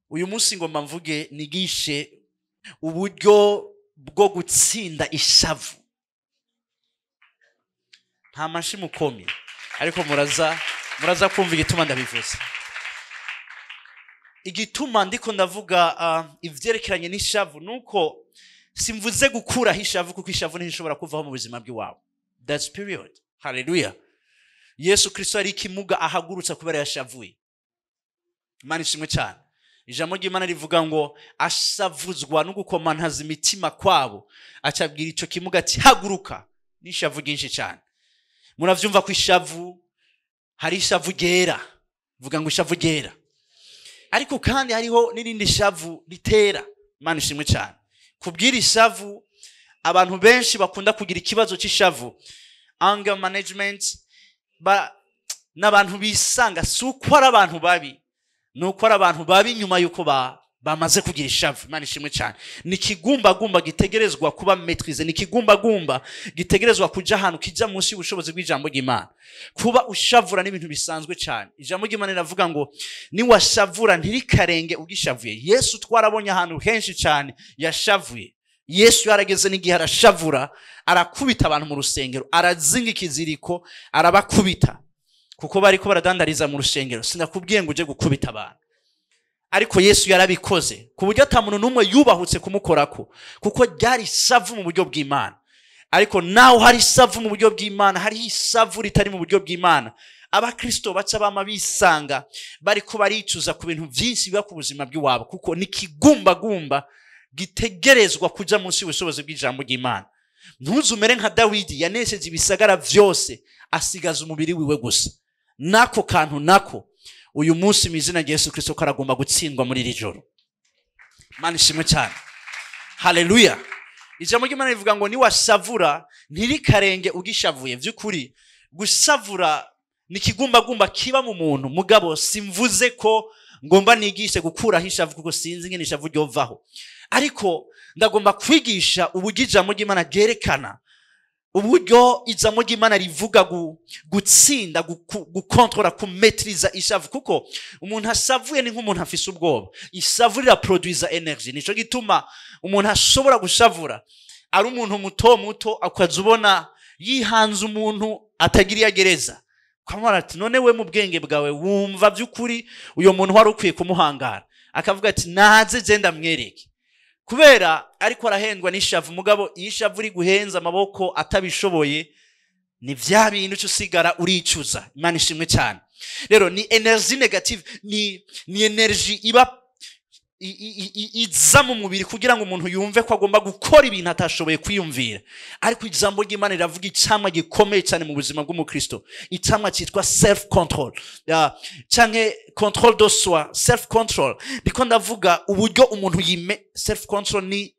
uyu munsi ngomba mvuge nigishe uburyo bwo gutsinda ishavu. Nta mashi mukomye ariko muraza kumva igituma ndabivuze. Igituma ndiko ndavuga ivyerekeranye n'ishavu nuko simvuze gukuraho ishavu kuko ishavu ntishobora kuvaho mu buzima bw'iwawe. That's period. Hallelujah. Yesu Kristo ari ikimuga ahagurutsa kubera yashavuye. Imana ishimwe cyane. Ijambo ry'Imana rivuga ngo ashavuzwa no gukomantaza imitima kwabo, acabwira ico kimuga ati haguruka. N'ishavu ryinshi cyane. Muravyumva ko ishavu hari ishavu ryera. Vuga ngo ishavu ryera. Ariko kandi hariho n'irindi shavu ritera. Imana ishimwe cyane. Kubwira ishavu abantu benshi bakunda kugira ikibazo cy'ishavu, anger management, n'abantu bisanga suko ari abantu babi, nuko ari abantu babi nyuma yuko bamaze kugira ishavu. Imana ishimwe cyane. Ni kigumbagumba gitegerezwa kuba maîtriser, ni kigumbagumba gitegerezwa kuja ahantu kija munsi y'ubushobozi bw'ijambo ry'Imana. Kuba ushavura n'ibintu bisanzwe cyane. Ijambo ry'Imana riravuga ngo ni washavura ntirikarenge ugishavuye. Yesu twarabonye ahantu henshi cyane yashavuye. Yesu yarageze n'igihe arashavura, arakubita abantu mu rusengero, arazinga ikiziriko, arabakubita kuko bariko baradandariza mu rusengero. Sinakubwiye ngo uje gukubita abantu, ariko Yesu yarabikoze ku buryo ata muntu numwe yubahutse kumukorako kuko ryari isavu mu buryo bw'Imana. Ariko naho hari isavu mu buryo bw'Imana, hari isavu ritari mu buryo bw'Imana. Abakristo baca bama bisanga bariko baricuza ku bintu byinshi biba ku buzima bw'iwabo kuko ni kigumbagumba gitegerezwa kuja munsi y'ubushobozi bw'ijambo ry'Imana. Ntuzumere nka Dawidi yanesheje ibisagara vyose asigaza umubiri wiwe gusa. Nako kantu nako uyu munsi mizina ya Yesu Kristo karagomba gutsindwa muri iri joro. Imana ishimwe cyane. Hallelujah. Ijambo ry'Imana rivuga ngo ni washavura ntirikarenge ugishavuye. Vy'ukuri gushavura ni kigumbagumba kiba mu muntu, mugabo simvuze ko ngomba nigishe gukuraho ishavu kuko sinzi ngene ishavu ryovaho. Ariko ndagomba kwigisha uburyo ijambo ry'Imana ryerekana, uburyo ijambo ry'Imana rivuga gutsinda, gukontrola, kumetriza ishavu. Kuko umuntu ashavuye ni nk'umuntu afise ubwoba. Ishavu riraproduiza energy. Nico gituma umuntu ashobora gushavura ari umuntu muto muto akazubona yihanze umuntu atagiriye gereza. Kamara ati none we mu bwenge bwawe wumva by'ukuri uyo muntu wari ukwiye kumuhangara. Akavuga ati naze genda mwereke. Kubera ariko arahendwa n'ishavu, mugabo ishavu ri guhenza amaboko atabishoboye ni vya bintu cyusigara uricuza. Imana ishimwe cyane. Rero ni energy negative, ni energy iba iza mu mubiri kugira ngo umuntu yumve ko agomba gukora ibintu atashoboye kwiyumvira. Ariko ijambo ry'Imana riravuga icamwa gikomeye cyane mu buzima bw'umukristo. Icamwa cyitwa self control. Canke control de soi, self control. Biko ndavuga uburyo umuntu self control ni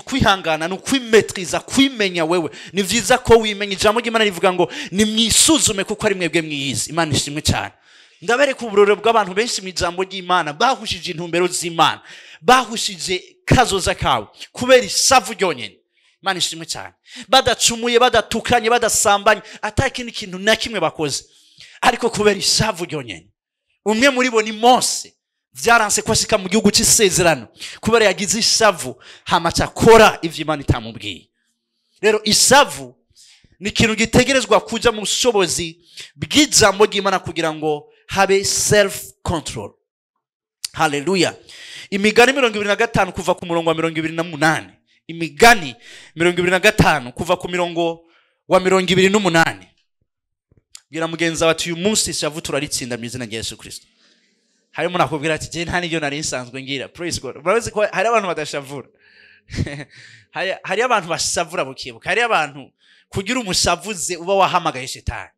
kwihangana, no kwimetriza, kwimenya wewe. Ni vyiza ko wimenya. Ijambo ry'Imana rivuga ngo ni mwisuzume kuko ari mwebwe mwiyizi. Imana ishimwe cyane. Ndabereka uburoro bw'abantu benshi mu ijambo ry'Imana bahushije intumbero z'Imana, bahushije kazoza kawe kubera isavu ryonyene. Imana ishimwe cyane. Badacumuye, badatukanye, badasambanye, atakindi kintu na kimwe bakoze, ariko kubera isavu ryonyene. Umwe muri bo ni Mose. Vyaranse kwashika mu gihugu cy'isezerano kubera yagize isavu hamaca akora ivyo Imana itamubwiye. Rero isavu ni ikintu gitegerezwa kuja mu bushobozi bw'ijambo ry'Imana kugira ngo habe self control. Hallelujah. Imigani 25 kuva ku murongo wa 28. Imigani 25 kuva ku murongo wa 28. Bwira mugenza wati uyu munsi ishavu turaritsinda mu izina rya Yesu Kristo. Harimo nakubwira ati je nta n'ibyo nari nsanzwe ngira. Praise God. Murazi ko hari abantu badashavura. Hari abantu bashavura bukibuka. Hari abantu kugira umushavuze uba wahamagaye shetani.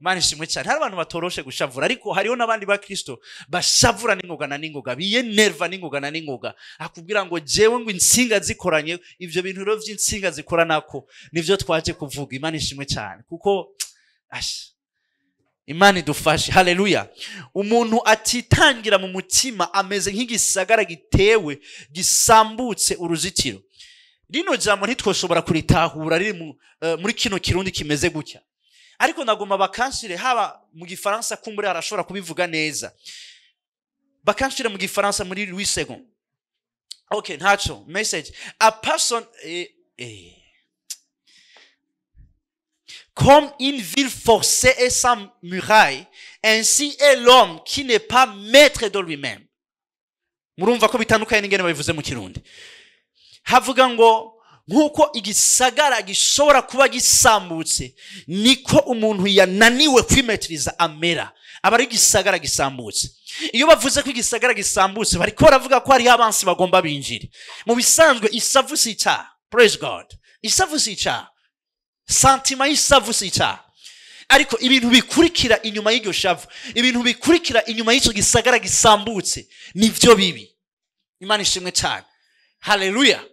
Imana ishimwe cyane. Hari abantu batoroshe gushavura, ariko hariho n'abandi ba Kristo bashavura n'ingoga na n'ingoga, biyenerva n'ingoga na n'ingoga. Akubwira ngo jewe ngo insinga zikoranye, ivyo bintu rero vy'insinga zikora nako nivyo twaje kuvuga. Imana ishimwe cyane kuko Imana idufashe. Hallelujah. Umuntu atitangira mu mutima ameze nk'igisagara gitewe gisambutse uruzitiro. Rino jambo ntitwoshobora kuritahura riri muri kino kirundi kimeze gutya. ariko nagomba bakanshire haba mu gifaransa kumbure arashobora kubivuga neza bakanshire mu gifaransa muri Louis II. Okay, ntacho message a person comme une ville forcée et sans muraille, ainsi est l'homme qui n'est pas maître de lui-même. Murumva ko bitandukanye n'ingene babivuze mu Kirundi. Havuga ngo nkuko igisagara gishobora kuba gisambutse niko umuntu yananiwe kwimetiriza amera aba ari igisagara gisambutse. Iyo bavuze ko igisagara gisambutse bariko baravuga ko hari abansi bagomba binjire. Mu bisanzwe isavu si icyaha. Praise God. Isavu si icyaha. Santima y'isavu si icyaha. Ariko ibintu bikurikira inyuma y'iryo shavu, ibintu bikurikira inyuma y'icyo gisagara gisambutse nivyo bibi. Imana ishimwe cyane. Hallelujah.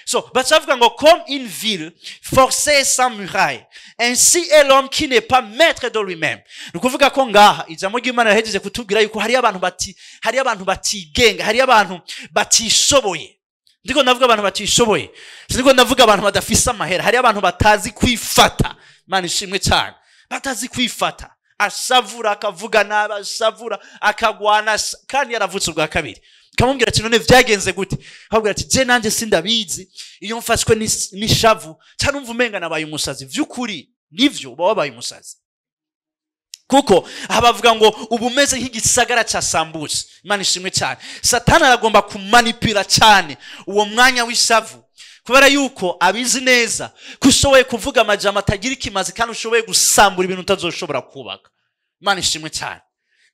So, bachavuga ngo comme une ville forcée sans muraille, ainsi est l'homme qui n'est pas maître de lui-même. Nukuvuga ko ngaha ijambo ry'Imana yahejeje kutubwira yuko hari abantu batigenga, hari abantu batishoboye. Ndiko ndavuga abantu batishoboye. Ndiko ndavuga abantu badafisa amahera, hari abantu batazi kwifata. Imana ishimwe cyane. Batazi kwifata. Ashavura akavuga nabi, ashavura akagwana kandi yaravutse ubwa kabiri. Kamubwira ati none vyagenze gute? Akabwira ati je nanje sindabizi iyo mfashwe n'ishavu cyarumva umenga nabaye umusazi. Vyukuri nivyo babaye umusazi. Kuko abavuga ngo ubumeze nk'igisagara cyasambutse. Imana ishimwe cyane. Satani aragomba kumanipira cyane uwo mwanya w'ishavu. Kubera yuko abizi neza kushoboye kuvuga amajambo atagira ikimazi kandi ushoboye gusambura ibintu utazoshobora kubaka. Imana ishimwe cyane.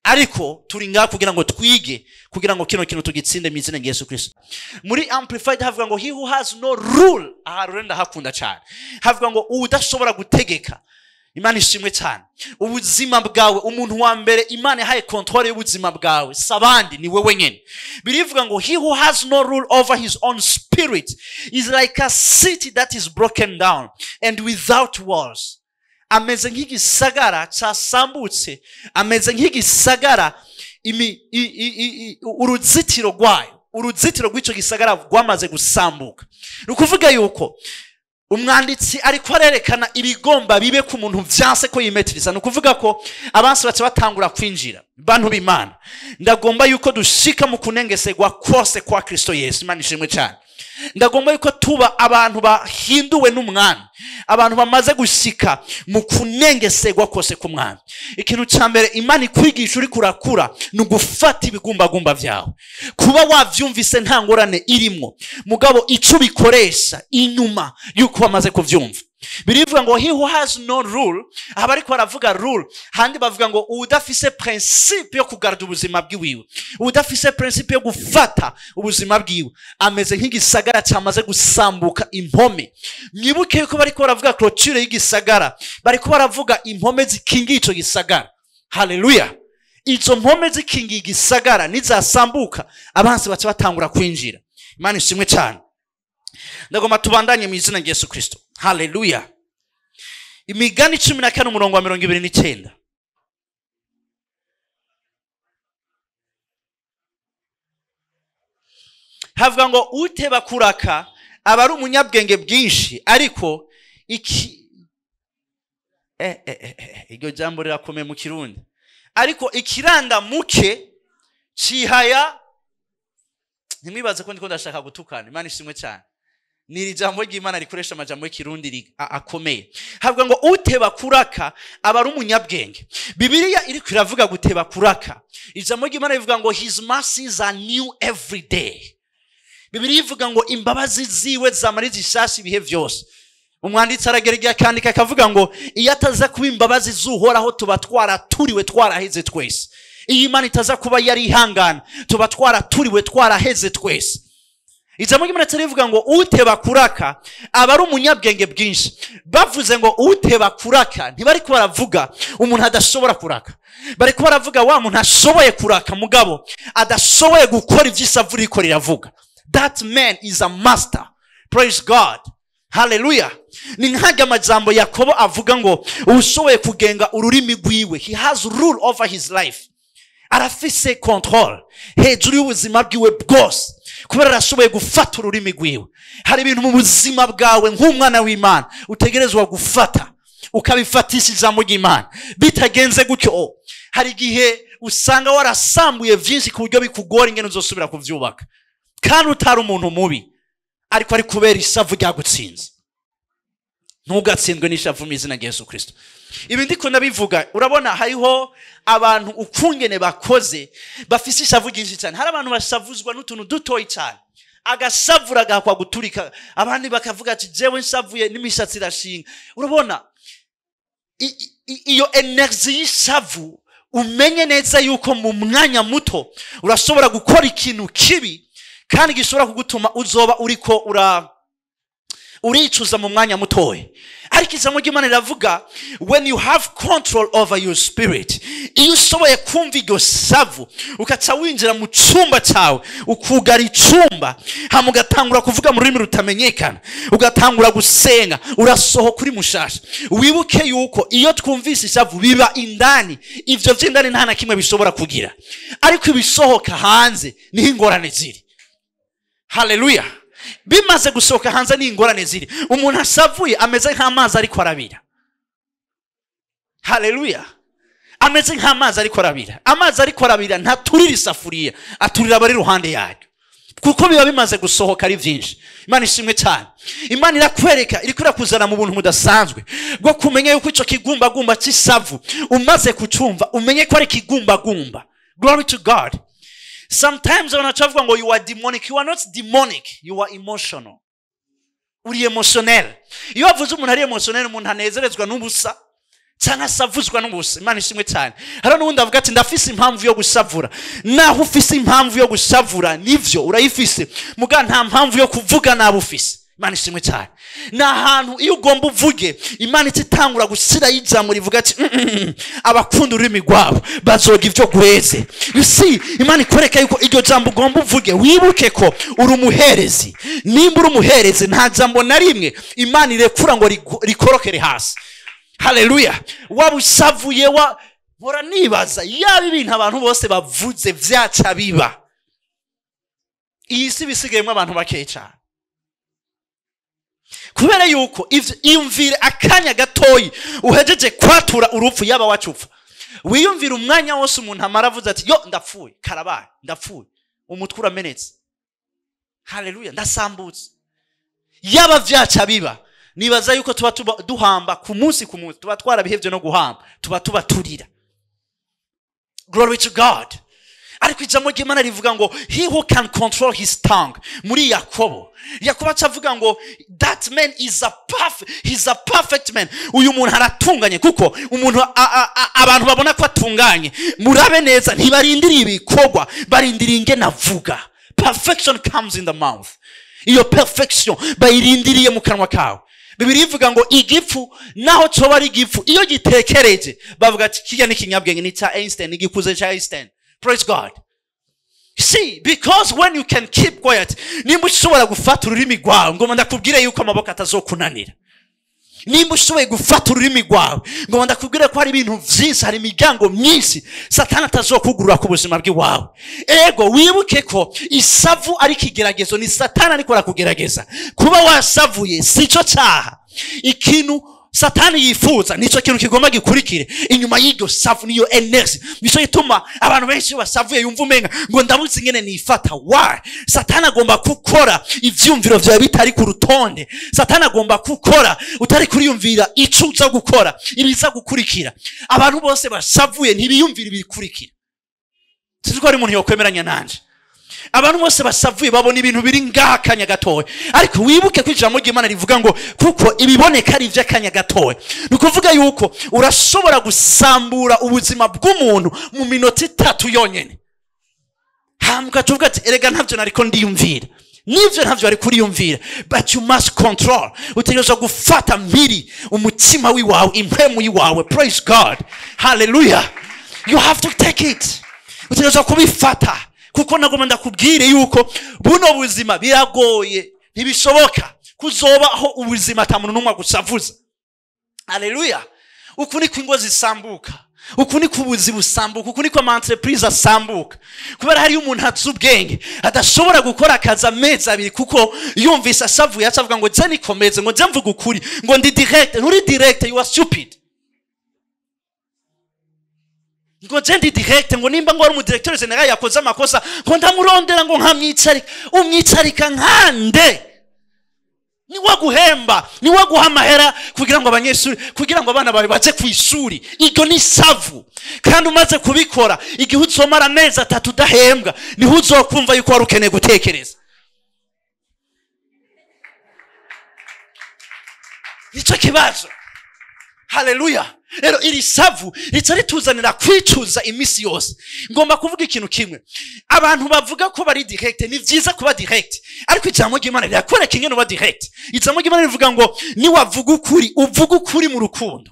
Ariko turi ngaha kugira ngo twige kugira ngo kino kintu tugitsinde mu izina rya Yesu Kristo. Muri amplified havuga ngo he who has no rule aharenda hakunda cyane. Havuga ngo udashobora gutegeka. Imana ishimwe cyane. Ubuzima bwawe umuntu wa mbere Imana yahaye control y'ubuzima bwawe sabandi ni wewe nyene. Birivuga ngo he who has no rule over his own spirit is like a city that is broken down and without walls. Ameze nk'igisagara cyasambutse, ameze nk'igisagara uruzitiro rwayo, uruzitiro rw'icyo gisagara rwamaze gusambuka. Nukuvuga yuko umwanditsi ariko arerekana ibigomba bibe ku muntu vyanse ko yimetiriza. Nukuvuga ko abansi bace batangura kwinjira. Bantu b'Imana, ndagomba yuko dushika mu kunengesegwa kose kwa Kristo Yesu. Imana ishimwe cyane. Ndagomba yuko tuba abantu bahinduwe n'umwami, abantu bamaze gushika mu kunengesegwa kose ku mwami. Ikintu cyambere Imana ikwigisha uri kurakura nugufata ibigumbagumba vyawe. Kuba wavyumvise nta ngorane irimo, mugabo ico bikoresha inyuma yuko bamaze kuvyumva. Birivuga ngo he who has no rule, abariko baravuga rule, handi bavuga ngo udafise principe yo kugarda ubuzima bwiwe, udafise principe yo gufata ubuzima bwiwe, ameze nk'igisagara cyamaze gusambuka impome. Mwibuke yuko bariko baravuga clôture y'igisagara, bariko baravuga impome zikingiye ico gisagara. Hallelujah. Izo mpome zikingiye igisagara nizasambuka abansi bace batangura kwinjira. Imana ishimwe cyane. Ndagomba tubandanye mu izina rya Yesu Kristo. Hallelujah. Imigani 14 umurongo wa 29. Havuga ngo uteba kuraka aba ari umunyabwenge bwinshi, ariko iryo jambo rirakomeye mu Kirundi. Ariko ikiranda muke cihaya. Ntimwibaze ko ndiko ndashaka gutukana. Imana ishimwe cyane. Ni ijambo ry'Imana rikoresha amajambo y'Ikirundi akomeye. Havuga ngo uteba kuraka aba ari umunyabwenge. Bibiliya iri kwiravuga guteba kuraka. Ijambo ry'Imana rivuga ngo his mercies are new every day. Bibiliya ivuga ngo imbabazi ziwe zamara zishasha ibihe byose. Umwanditsi aragerageza kandika akavuga ngo iyo ataza kuba imbabazi zuhoraho tuba twaraturiwe twaraheze twese. Iyo Imana itaza kuba yari ihangana tuba twaraturiwe twaraheze twese. Ijambo ry'Imana rivuga ngo uteba kuraka aba ari umunyabwenge bwinshi. Bavuze ngo uteba kuraka ntibariko baravuga umuntu adashobora kuraka, bariko baravuga wa muntu ashoboye kuraka mugabo adashoboye gukora ivy'isavu riko riravuga. That man is a master. Praise God. Hallelujah. Ni nk'aga amajambo Yakobo avuga ngo ushoboye kugenga ururimi rwiwe. He has rule over his life. Arafise control hejuru y'ubuzima bwiwe bwose, kubera arashoboye gufata ururimi rwiwe. Hari ibintu mu buzima bwawe nk'umwana w'Imana utegerezwa gufata. ukabifatisha ijambo ry'Imana. Bitagenze gutyo hari igihe usanga warasambuye byinshi ku buryo bikugora ingene uzosubira kuvyubaka, kandi utari umuntu mubi, ariko ari kubera ishavu ryagutsinze. Ntugatsindwe n'ishavu mu izina rya Yesu Kristo. Ibi ndiko ndabivuga, urabona hariho abantu ukungene bakoze bafise ishavu ryinshi cyane. Hari abantu bashavuzwa n'utuntu dutoyi cyane, agashavura gakwa guturika, abandi bakavuga ati jewe nshavuye n'imishatsi irashinga. Urabona iyo energy y'ishavu, umenye neza yuko mu mwanya muto urashobora gukora ikintu kibi kandi gishobora kugutuma uzoba uriko uricuza mu mwanya mutoye. Ariko ijambo ry'Imana riravuga when you have control over your spirit, iyo ushoboye kumva iryo shavu ukaca winjira mu cyumba cyawe ukugara icumba, hama ugatangura kuvuga mu rurimi rutamenyekana, ugatangura gusenga, urasohoka uri mushasha. Wibuke yuko iyo twumvise ishavu biba indani, ivyo vy'indani nta na kimwe bishobora kugira, ariko ibisohoka hanze niho ingorane ziri. Haleluya. Bimaze gusohoka hanze ni ingorane ziri. Umuntu ashavuye ameze nk'amazi ariko arabira. Haleluya. Ameze nk'amazi ariko arabira. Amazi ariko arabira ntaturira isafuriya, aturira abari ruhande yayo, kuko biba bimaze gusohoka ari byinshi. Imana ishimwe cyane. Imana irakwereka, iri kuzana mu buntu mudasanzwe bwo kumenya yuko ico kigumbagumba cy'ishavu umaze kucumva, umenye ko ari kigumbagumba. Glory to God. Sometimes when I travel ngo you are demonic, you are not demonic, you are emotional. Uri emotional. Iyo avuze umuntu ari emotional, umuntu anezerezwa n'ubusa cyangwa savuzwa n'ubusa. Imana ishimwe cyane. Hano n'ubundi avuga ati ndafise impamvu yo gushavura. Naho ufise impamvu yo gushavura nivyo urayifise, muga nta mpamvu yo kuvuga nabo ufise. Imana ishimwe cyane. Na hantu iyo ugomba uvuge, Imana itangura gusira y'ijambo rivuga ati abakunda ururimi rwabo bazoga ivyo gweze. You see, Imana ikwereka yuko iryo jambo ugomba uvuge, wibuke ko uri umuherezi. Nimba uri umuherezi, nta jambo na rimwe Imana irekura ngo rikorokere hasi. Haleluya. Wabushavuye bora nibaza yaba ibintu abantu bose bavuze vyaca biba. Iyi si bisigayemo abantu bakeya cyane. Kubera yuko iyumvire akanya gatoyi uhejeje kwatura urupfu yaba wacupfa. Wiyumvire umwanya wose umuntu amara avuze ati yo ndapfuye, karabaye, ndapfuye, umutwe uramenetse. Haleluya, ndasambutse. Yaba vyaca biba, nibaza yuko tuba duhamba ku munsi, tuba twarabihevye no guhamba, tuba turira. Glory to God. Ariko ijambo ry'Imana rivuga ngo he who can control his tongue. Muri Yakobo acavuga ngo that man is he's a perfect man. Uyu muntu aratunganye, kuko umuntu abantu babona ko atunganye murabe neza ntibarindiriye ibikorwa, barindiriye ingene avuga. Perfection comes in the mouth. Iyo perfection bayirindiriye mu kanwa kawe. Bibiri ivuga ngo igifu naho coba ari igifu iyo gitekereje bavuga ati kijya n'ikinyabwenge ni cha Einstein, igikuze cha Einstein. Praise God. See, because when you can keep quiet, nimba ushobora gufata ururimi rwawe ngo ndakubwire yuko amaboko atazokunanira. Nimba ushoboye gufata ururimi rwawe ngo ndakubwire ko hari ibintu byinshi, hari imiryango myinshi Satani atazokugurura ku buzima bw'iwawe. Ego wibuke ko ishavu ari kigeragezo, ni Satani ariko arakugerageza. Kuba washavuye sico cyaha. Ikintu Satani yifuza nico kintu kigomba gikurikire inyuma y'iryo shavu, niyo energy. Nico gituma abantu benshi basavuye yumva umenga ngo ndabuze ingene nifata. Why? Satani agomba gukora ivyumviro vyawe bitari ku rutonde. Satani agomba gukora utari kuriyumvira ico uza gukora, ibiza gukurikira. Abantu bose basavuye ntibiyumvira ibikurikira. Siziko ari umuntu yokwemeranya nanje. Abantu bose basavuye babona ibintu biri ngaha kanya gatoya, ariko wibuke ko ijambo ry'Imana rivuga ngo kuko ibiboneka ari ivy'akanya gatoya. Nukuvuga yuko urashobora gusambura ubuzima bw'umuntu mu minota 3 yonyene. Hamka tuvuga ati erega ntavyo nariko ndiyumvira, nivyo ntavyo ari kuriyumvira, but you must control. Utegerezwa gufata mpiri umutima wiwawe, impemu yiwawe. Praise God. Hallelujah. You have to take it. Utegerezwa kubifata, kuko nagomba ndakubwire yuko buno buzima biragoye, ntibishoboka kuzobaho ubuzima atamuntu numwe gusavuza. Haleluya. Uku ni kwingo zisambuka. uku ni kubuzi busambuka, uku niko ama entreprise asambuka, kubera hari umuntu atse ubwenge adashobora gukora akazi amezi abiri kuko yumvise ashavuye acavuga ngo je nikomeze, ngo je mvuga ukuri, ngo ndi direct. Nturi direct, you are stupid. Ngo je ndi direct, ngo nimba ngo ari umudirecteur general yakoze amakosa ngo ndamurondera ngo nkamwicarika. Umwicarika nkande? Ni waguhemba, ni waguha amahera kugira ngo abanyeshuri, kugira ngo abana bawe baje ku ishuri. Iryo ni savu. Kandi umaze kubikora igihe uzomara amezi 3 udahembwa, niho uzokumva yuko wari ukeneye gutekereza. Nicyo kibazo. Haleluya. Rero iri savu ritari tuzanira kwicuza imisi yose. Ngomba kuvuga ikintu kimwe, abantu bavuga ko bari direct, ni vyiza kuba direct, ariko ijambo ry'Imana rirakwereka ingene uba direct. Ijambo ry'Imana rivuga ngo ni wavuga ukuri, uvuga ukuri mu rukundo,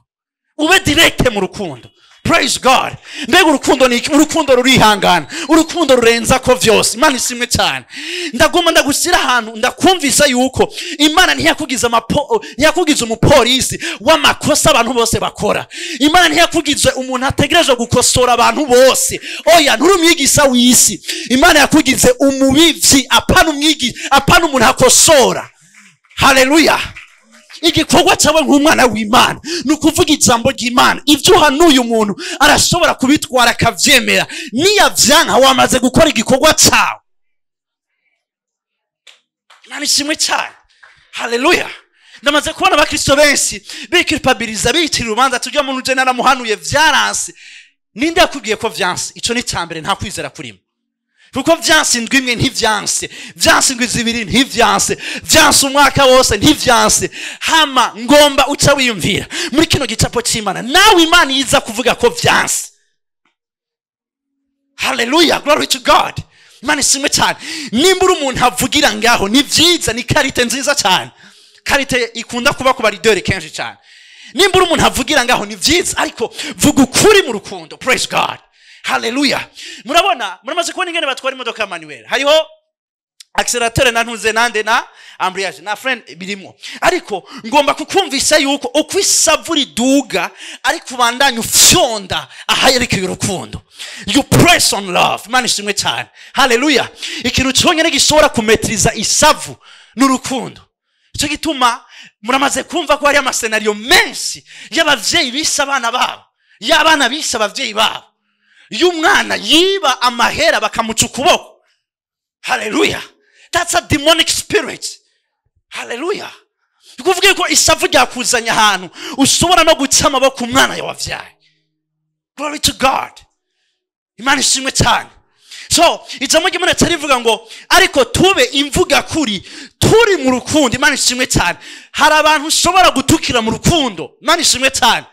ube direct mu rukundo. Praise God. Mbega urukundo ni urukundo rurihangana, urukundo rurenza ko vyose. Imana isimwe cyane. Ndagomba ndagusira ahantu ndakumvisa yuko Imana ntiyakugize umupolisi w'amakosa abantu bose bakora. Imana ntiyakugize umuntu ategereje gukosora abantu bose. Oya, nturi umwigisha w'isi. Imana yakugize umubivyi, apana umuntu akosora. Haleluya. Igikorwa cyawe nk'umwana w'Imana nukuvuga ijambo ry'Imana. Ibyo hanuye umuntu arashobora kubitwara akavyemera, niyavyanka wamaze gukora igikorwa cyawe. Imana ishimwe cyane. Haleluya. Ndamaze kubona abakristo benshi bikirpabiliza, bitira urubanza tujya mu nje naramuhanuye vyaranse. Ninde yakubwiye ko vyanse? Ico ni cyambere, nta kwizera kurimo. Kuko vyanse indwi imwe ntivyanse, vyanse indwi zibiri ntivyanse, vyanse umwaka wose ntivyanse. Hama ngomba uca wiyumvira muri kino gicapo cy'Imana, nawe Imana yiza kuvuga ko vyanse. Hallelujah, glory to God. Imana ishimwe cyane. Nimba uri umuntu avugira ngaho ni vyiza, ni karite nziza cyane. Karite ikunda kuba ku barideri kenshi cyane. Nimba uri umuntu avugira ngaho ni vyiza, ariko vuga ukuri mu rukundo. Praise God. Hallelujah. Muramaze kubona ingene batwara imodoka manuel. Hariho accelerateur na ntuze nande na embrayage na friend birimo. Ariko ngomba kukumvisha yuko ukwisavu riduga ariko ubandanya ufyonda ahayerekeye urukundo. You press on love. Imana ishimwe cyane. Hallelujah. Ikintu cyonyine gishobora kumetriza isavu n'urukundo. Cyo gituma muramaze kumva ko hari amasenario menshi y'abavyeyi bisha abana babo, y'abana bisha abavyeyi babo, y'umwana yiba amahera bakamuca ukuboko. Hallelujah. That's a demonic spirit. Hallelujah. Bikuvuga ko isavu ryakuzanya ahantu ushobora no guca amaboko umwana yawavyaye. Glory to God. Imana ishimwe cyane. So ijambo ry'Imana rivuga ngo ariko tube imvuga kuri, turi mu rukundo. Imana ishimwe cyane. Hari abantu ushobora gutukira mu rukundo. Imana ishimwe cyane.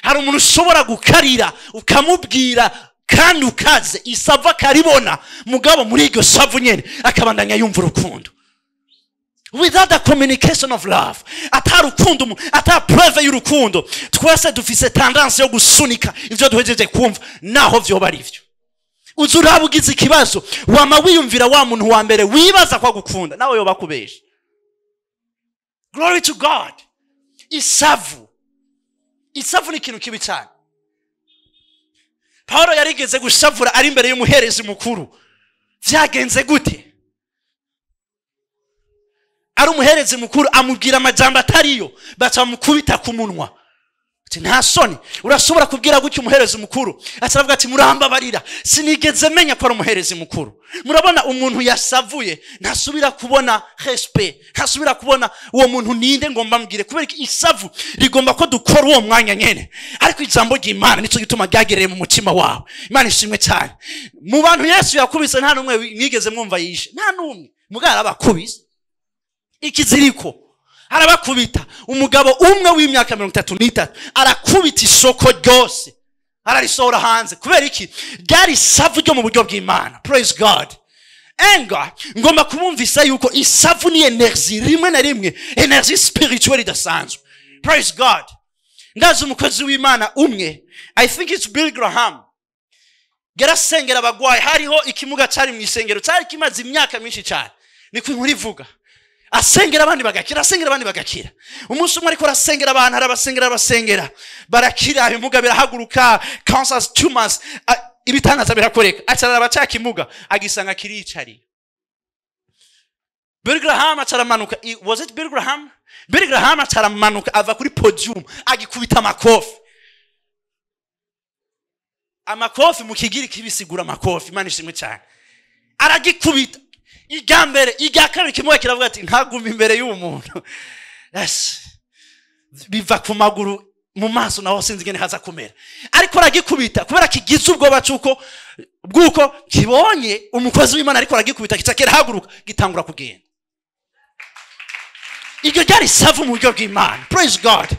Hari umuntu ushobora gukarira ukamubwira kandi ukaze isava karibona, mugabo muri iryo savu nyene akabandanya yumva urukundo. Without the communication of love, atarukundo, ataprove y'urukundo, twese dufise tendance yo gusunika ivyo duhejeje kumva naho vyo bari vyo. Uzurabugize ikibazo wama wiyumvira wa muntu wa mbere wibaza kwa gukunda nawe yo bakubesha. Glory to God. Isavu ni ikintu kibi cyane. Paulo yarigeze gushavura ari imbere y'umuherezi mukuru. Vyagenze gute? Ari umuherezi mukuru amubwira amajambo atariyo, bacamukubita ku munwa. Ati nta soni urashobora kubwira gutyo umuherezi mukuru? Ataravuga ati murambabarira, sinigeze menya ko ari umuherezi mukuru. Murabona umuntu yasavuye ntasubira kubona respect, ntasubira kubona uwo muntu ninde ngomba mbwire, kubera isavu rigomba ko dukora uwo mwanya nyene. Ariko ijambo ry'Imana nico gituma ryagereye mu mutima wawe. Imana ishimwe cyane. Mu bantu Yesu yakubise nta numwe mwigeze mwumva yishe, nta numwe. Mugara abakubise ikiziriko arabakubita. Umugabo umwe w'imyaka 33 arakubita isoko ryose, ararisohora hanze. Kubera iki? Ryari isavu ryo mu buryo bw'Imana. Praise God. Enga ngomba kumumvisa yuko isavu ni energy rimwe na rimwe, energy spiritual idasanzwe. Praise God. Ndazi umukozi w'Imana umwe, I think it's Bill Graham, gerasengera abagwayi. Hariho ikimuga cyari mu isengero cyari kimaze imyaka myinshi cyane, niko inkuru ivuga. asengera abandi bagakira, asengera abandi bagakira. Umunsi umwe ariko arasengera abantu, arabasengera barakira, ibimuga birahaguruka, cancers, tumors, ibitangaza birakoreka. Acara abacaka imuga agisanga kiricari. Billy Graham acaramanuka, was it Billy Graham? Billy Graham acaramanuka ava kuri podium agikubita amakofi. Amakofi mu kigiri kibisigura amakofi, Imana ishimwe cyane. Aragikubita. Igambere, igakabiri kimwe kiravuga ati ntaguma imbere y'umuntu. Yes. Biva ku maguru mu maso naho sinzi ngene haza kumera. Ariko aragikubita kubera kigize ubwoba cuko bwuko kibonye umukozi w'Imana ariko aragikubita kitakera haguruka gitangura kugenda. Iryo ryari isavu mu buryo bw'Imana. Praise God.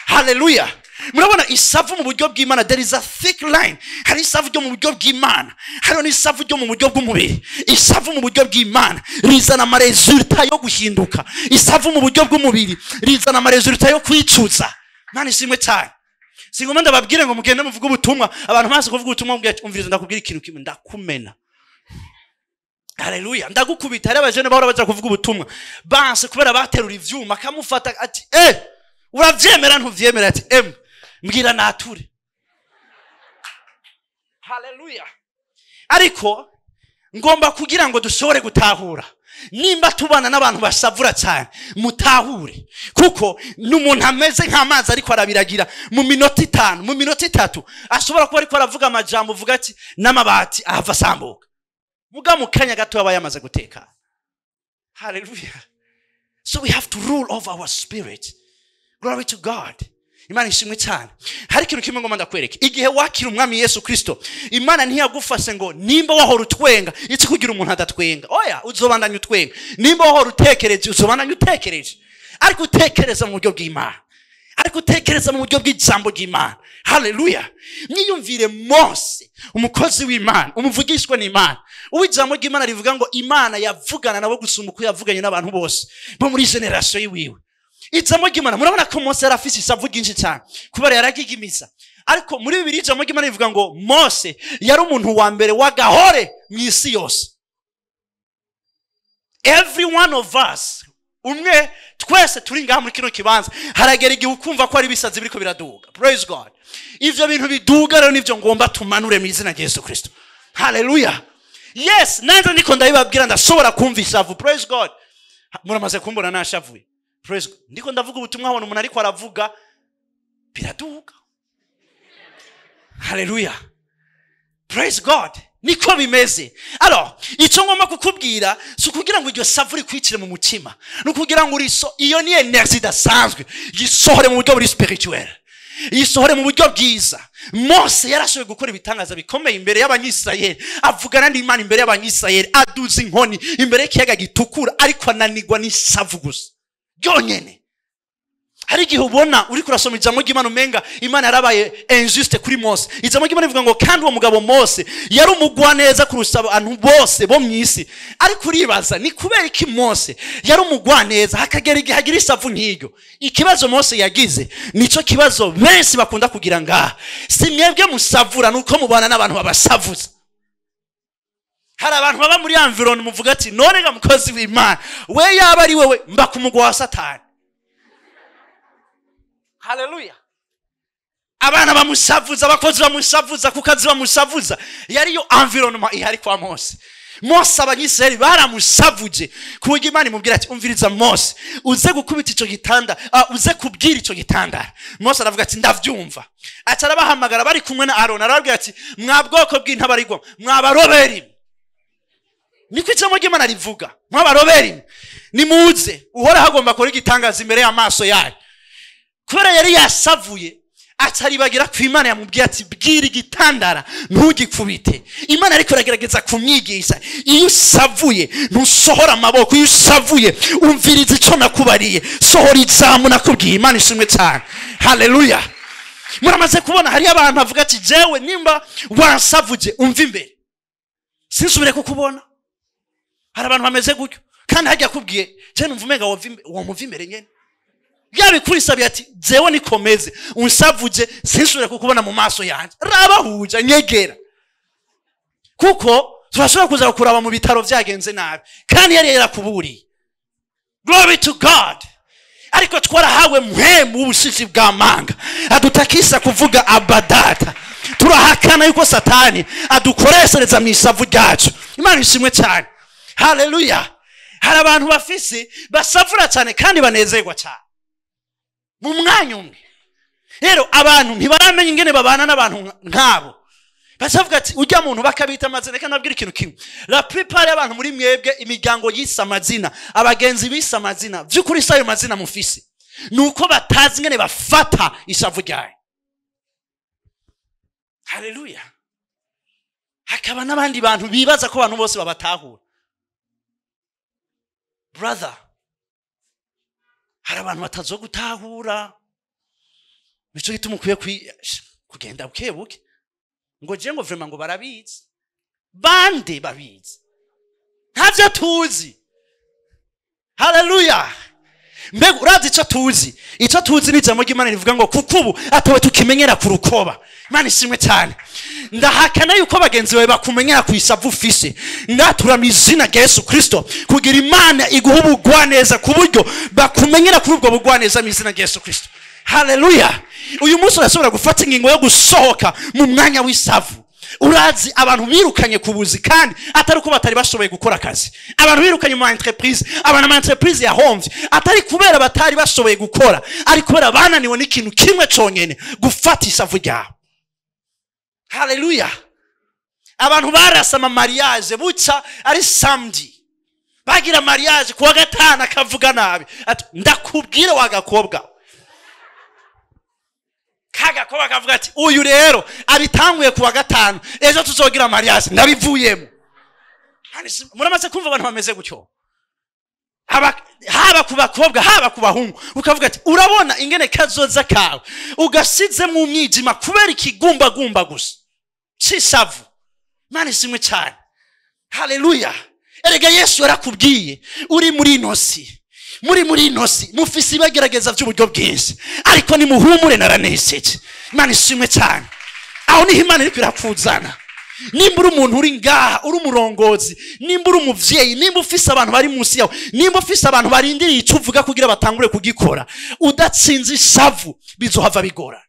Hallelujah. Murabona isavu mu buryo bw'Imana, there is a thick line. Hari isavu ryo mu buryo bw'Imana, hari n'isavu ryo mu buryo bw'umubiri. Isavu mu buryo bw'Imana rizana amaresulta yo guhinduka. Isavu mu buryo bw'umubiri rizana amaresulta yo kwicuza. Imana ishimwe cyane. Singoma ndababwire ngo mugende muvuga ubutumwa, abantu maze kuvuga ubutumwa umviriza ndakubwira ikintu kimwe, ndakumena. Haleluya. Ndagukubita hari abajene bahora baza kuvuga ubutumwa banse kubera baterura ivyuma kamufata ati uravyemera ntuvyemera ati mbwira nature. Haleluya. Ariko ngomba kugira ngo dushobore gutahura, nimba tubana n'abantu basavura cyane mutahure, kuko n'umuntu ameze nk'amazi ariko arabiragira mu minota 5 mu minota 3 ashobora kuba ariko aravuga amajambo uvuga ati n'amabati ahava sambuka, muga mu kanya gato aba yamaze guteka. Hallelujah. So we have to rule over our spirit. Glory to God. Imana ishimwe cyane. Hari ikintu kimwe ngomba ndakwereke, igihe wakira umwami Yesu Kristo, Imana ntiyagufashe ngo nimba wahora utwenga iki kugira umuntu adatwenga. Oya, uzobandanya utwenga. Nimba wahora utekereje uzobandanya utekereje, ariko utekereza mu buryo bw'Imana, ariko utekereza mu buryo bw'ijambo ry'Imana. Hallelujah. Niyumvire Mose, umukozi w'Imana, umuvugishwa n'Imana. Uwijambo ry'Imana rivuga ngo Imana yavugana nabo gusumba uko yavuganye n'abantu bose bo muri generation yiwe. Ijambo ry'Imana murabona ko Mose yarafise isavu ryinshi cyane kubera yaragigimiza. Ariko muri Bibiliya ijambo ry'Imana rivuga ngo Mose yari umuntu wa mbere wagahore mu isi yose. Every one of us, umwe twese turi ngaha muri kino kibanza, haragera igihe ukumva ko ari bisazi biriko biraduga. Praise God. Ivyo bintu biduga rero nivyo ngomba tumanure mu izina rya Yesu Kristo. Hallelujah. Yes, nanze niko ndabibabwira ndashobora kumva isavu. Praise God. Muramaze kumbona nashavuye. Praise God. Ndiko ndavuga ubutumwa abona umuntu ariko aravuga biraduga. Hallelujah. Praise God. Niko bimeze. Alors, icyo ngomba kukubwira si kugira ngo iryo savu rikwicire mu mutima, no kugira ngo iyo ni energy dasanzwe gisohore mu buryo buri spirituel, yisohore mu buryo bwiza. Mose yarashoboye gukora ibitangaza bikomeye imbere y'Abanyisirayeli, avugana n'Imana imbere y'Abanyisirayeli, aduza inkoni imbere y'ikiyaga gitukura, ariko ananigwa n'isavu gusa byonyene. Hari igihe ubona uri kurasoma ijambo ry'Imana umenga Imana yarabaye injuste kuri Mose. Ijambo ry'Imana rivuga ngo kandi uwo mugabo Mose yari umugwa neza kurusha abantu bose bo mu isi. Ariko uribaza ni kubera iki Mose yari umugwa neza hakagera igihe hagira isavu nk'iryo? Ikibazo Mose yagize nico kibazo benshi bakunda kugira ngaha. Si mwebwe musavura nuko mubana n'abantu babasavuza. Hari abantu baba muri environment muvuga ati none ga mukozi w'Imana we yaba ari wewe mba kumugwa wa Satani. Hallelujah. Abana bamusavuza, abakozi bamusavuza, kukazi bamusavuza. Yariyo environment ihari kwa Mose. Mose Abanyisirayeli baramusavuje kuburyo Imana imubwira ati umviriza Mose, uze gukubita ico gitanda, uze kubwira ico gitanda. Mose aravuga ati ndavyumva. Acara bahamagara bari kumwe na Aaron, arababwira ati mwabwoko bw'intabarigwa, mwabaroberi. Niko ijambo ry'Imana rivuga, mwabaroberi. Nimuze uhora hagomba kora igitangaza imbere y'amaso yayo. Kubera yari yasavuye ataribagira ku Imana yamubwiye ati bwira igitandara ntugikubite. Imana ariko iragerageza kumwigisha, iyo usavuye ntusohora amaboko, iyo usavuye umviriza icyo nakubariye, sohora ijambo nakubwiye. Imana ishimwe cyane. Hallelujah. Muramaze kubona hari abantu bavuga ati jewe nimba wasavuje umva imbere sinsubire kukubona. Hari abantu bameze gutyo kandi hajya kubwiye je numva umenga wo muva imbere nyene. Yabikurisabiye ati jewe nikomeze unsavuje sinsubire kukubona mu maso yanje. Rabahuja nyegera, kuko turashobora kuza kuraba mu bitaro byagenze nabi kandi yari yarakuburiye. Glory to God. Ariko twarahawe mpemu w'ubushizi bw'amanga adutakisa kuvuga abadata. Turahakana yuko Satani adukoreshereza mu isavu ryacu. Imana ishimwe cyane. Hallelujah. Hari abantu bafise basavura cyane kandi banezerwa cyane mu mwanya umwe. Rero abantu ntibaramenya ingene babana n'abantu nkabo. Basavuga ati ujya muntu bakabita amazina. Reka nabwira ikintu kimwe. La plupart y'abantu muri mwebwe imiryango yisa amazina, abagenzi bisa amazina, by'ukuri sayo mazina mufise nuko batazi ingene bafata isavu ryayo. Hallelujah. Hakaba n'abandi bantu bibaza ko abantu bose babatahura. Brother, hari abantu batazo gutahura. Bico gituma ukwiye kugenda bukebuke ngo je ngo vraiment ngo barabizi. Bande babizi ntavyo tuzi. Hallelujah. Mbega urazi ico tuzi? Ico tuzi ni jambo ry'Imana rivuga ngo kukubu atawe tukimenyera ku rukoba. Imana ishimwe cyane. Ndahakana yuko bagenzi bawe bakumenyera ku isavu ufise. Ndatura mu izina rya Yesu Kristo kugira Imana iguha ubugwaneza ku buryo bakumenyera kuri ubwo bugwaneza mu izina rya Yesu Kristo. Hallelujah. Uyu munsi urashobora gufata ingingo yo gusohoka mu mwanya w'isavu. Urazi abantu birukanye kubuzi kandi atari uko batari bashoboye gukora akazi. Abantu birukanye mu entreprise, abantu mu entreprise yahomvye atari kubera batari bashoboye gukora, ari kubera bananiwe n'ikintu kimwe conyene, gufata isavu ryabo. Hallelujah. Abantu barasama mariage buca ari samedi. Bagira mariage kuwa gatanu akavuga nabi. Ati ndakubwire wagakobwa. Kaga ko bakavuga ati uyu rero abitanguye kuwa gatanu ejo tuzogira mariage ndabivuyemo. Muramaze kumva abantu bameze gutyo. Haba ku bakobwa haba ku bahungu ukavuga ati urabona ingene kazoza kawe ugasize mu myijima kubera ikigumba gumba gusa cisavu. Imana ishimwe cyane. Hallelujah. Erega Yesu yarakubwiye uri muri inosi. Muri inosi mufisi bagerageza by'uburyo bwinshi ariko ni muhumure naraneseje. Imana ishimwe cyane. Aho ni Imana iri kwirakuzana. Nimba uri umuntu uri ngaha uri umurongozi, nimba uri umuvyeyi, nimba ufise abantu bari munsi yawe, nimba ufise abantu barindiriye icyo uvuga kugira batangure kugikora, udatsinze isavu bizohava bigorana.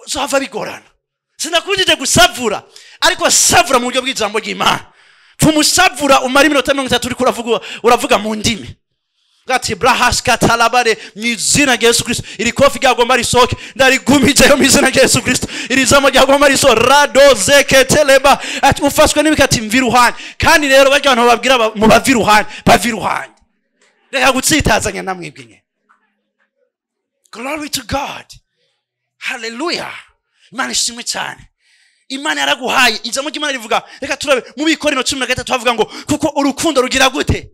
Bizohava bigorana. Sinakujije gusavura ariko savura mu buryo bw'ijambo ry'Imana. Fumusavura umara iminota 30 uravuga mu ndimi. Gati brahaska talabare mu izina rya Yesu Kristo. Iri kofi ryagomba risoke ndarigumije yo mu izina rya Yesu Kristo. Iri zamo ryagomba riso rado zeketeleba ati ufashwe n'ibikati mviruhanye. Kandi rero bajya abantu bababwira mu baviruhanye baviruhanye. Reka gutsitazanya namwebwe nye. Glory to God. Hallelujah. Imana ishimwe cyane. Imana yaraguhaye ijambo ry'Imana rivuga reka turabe mu Bikorino 13 tuvuga ngo kuko urukundo rugira gute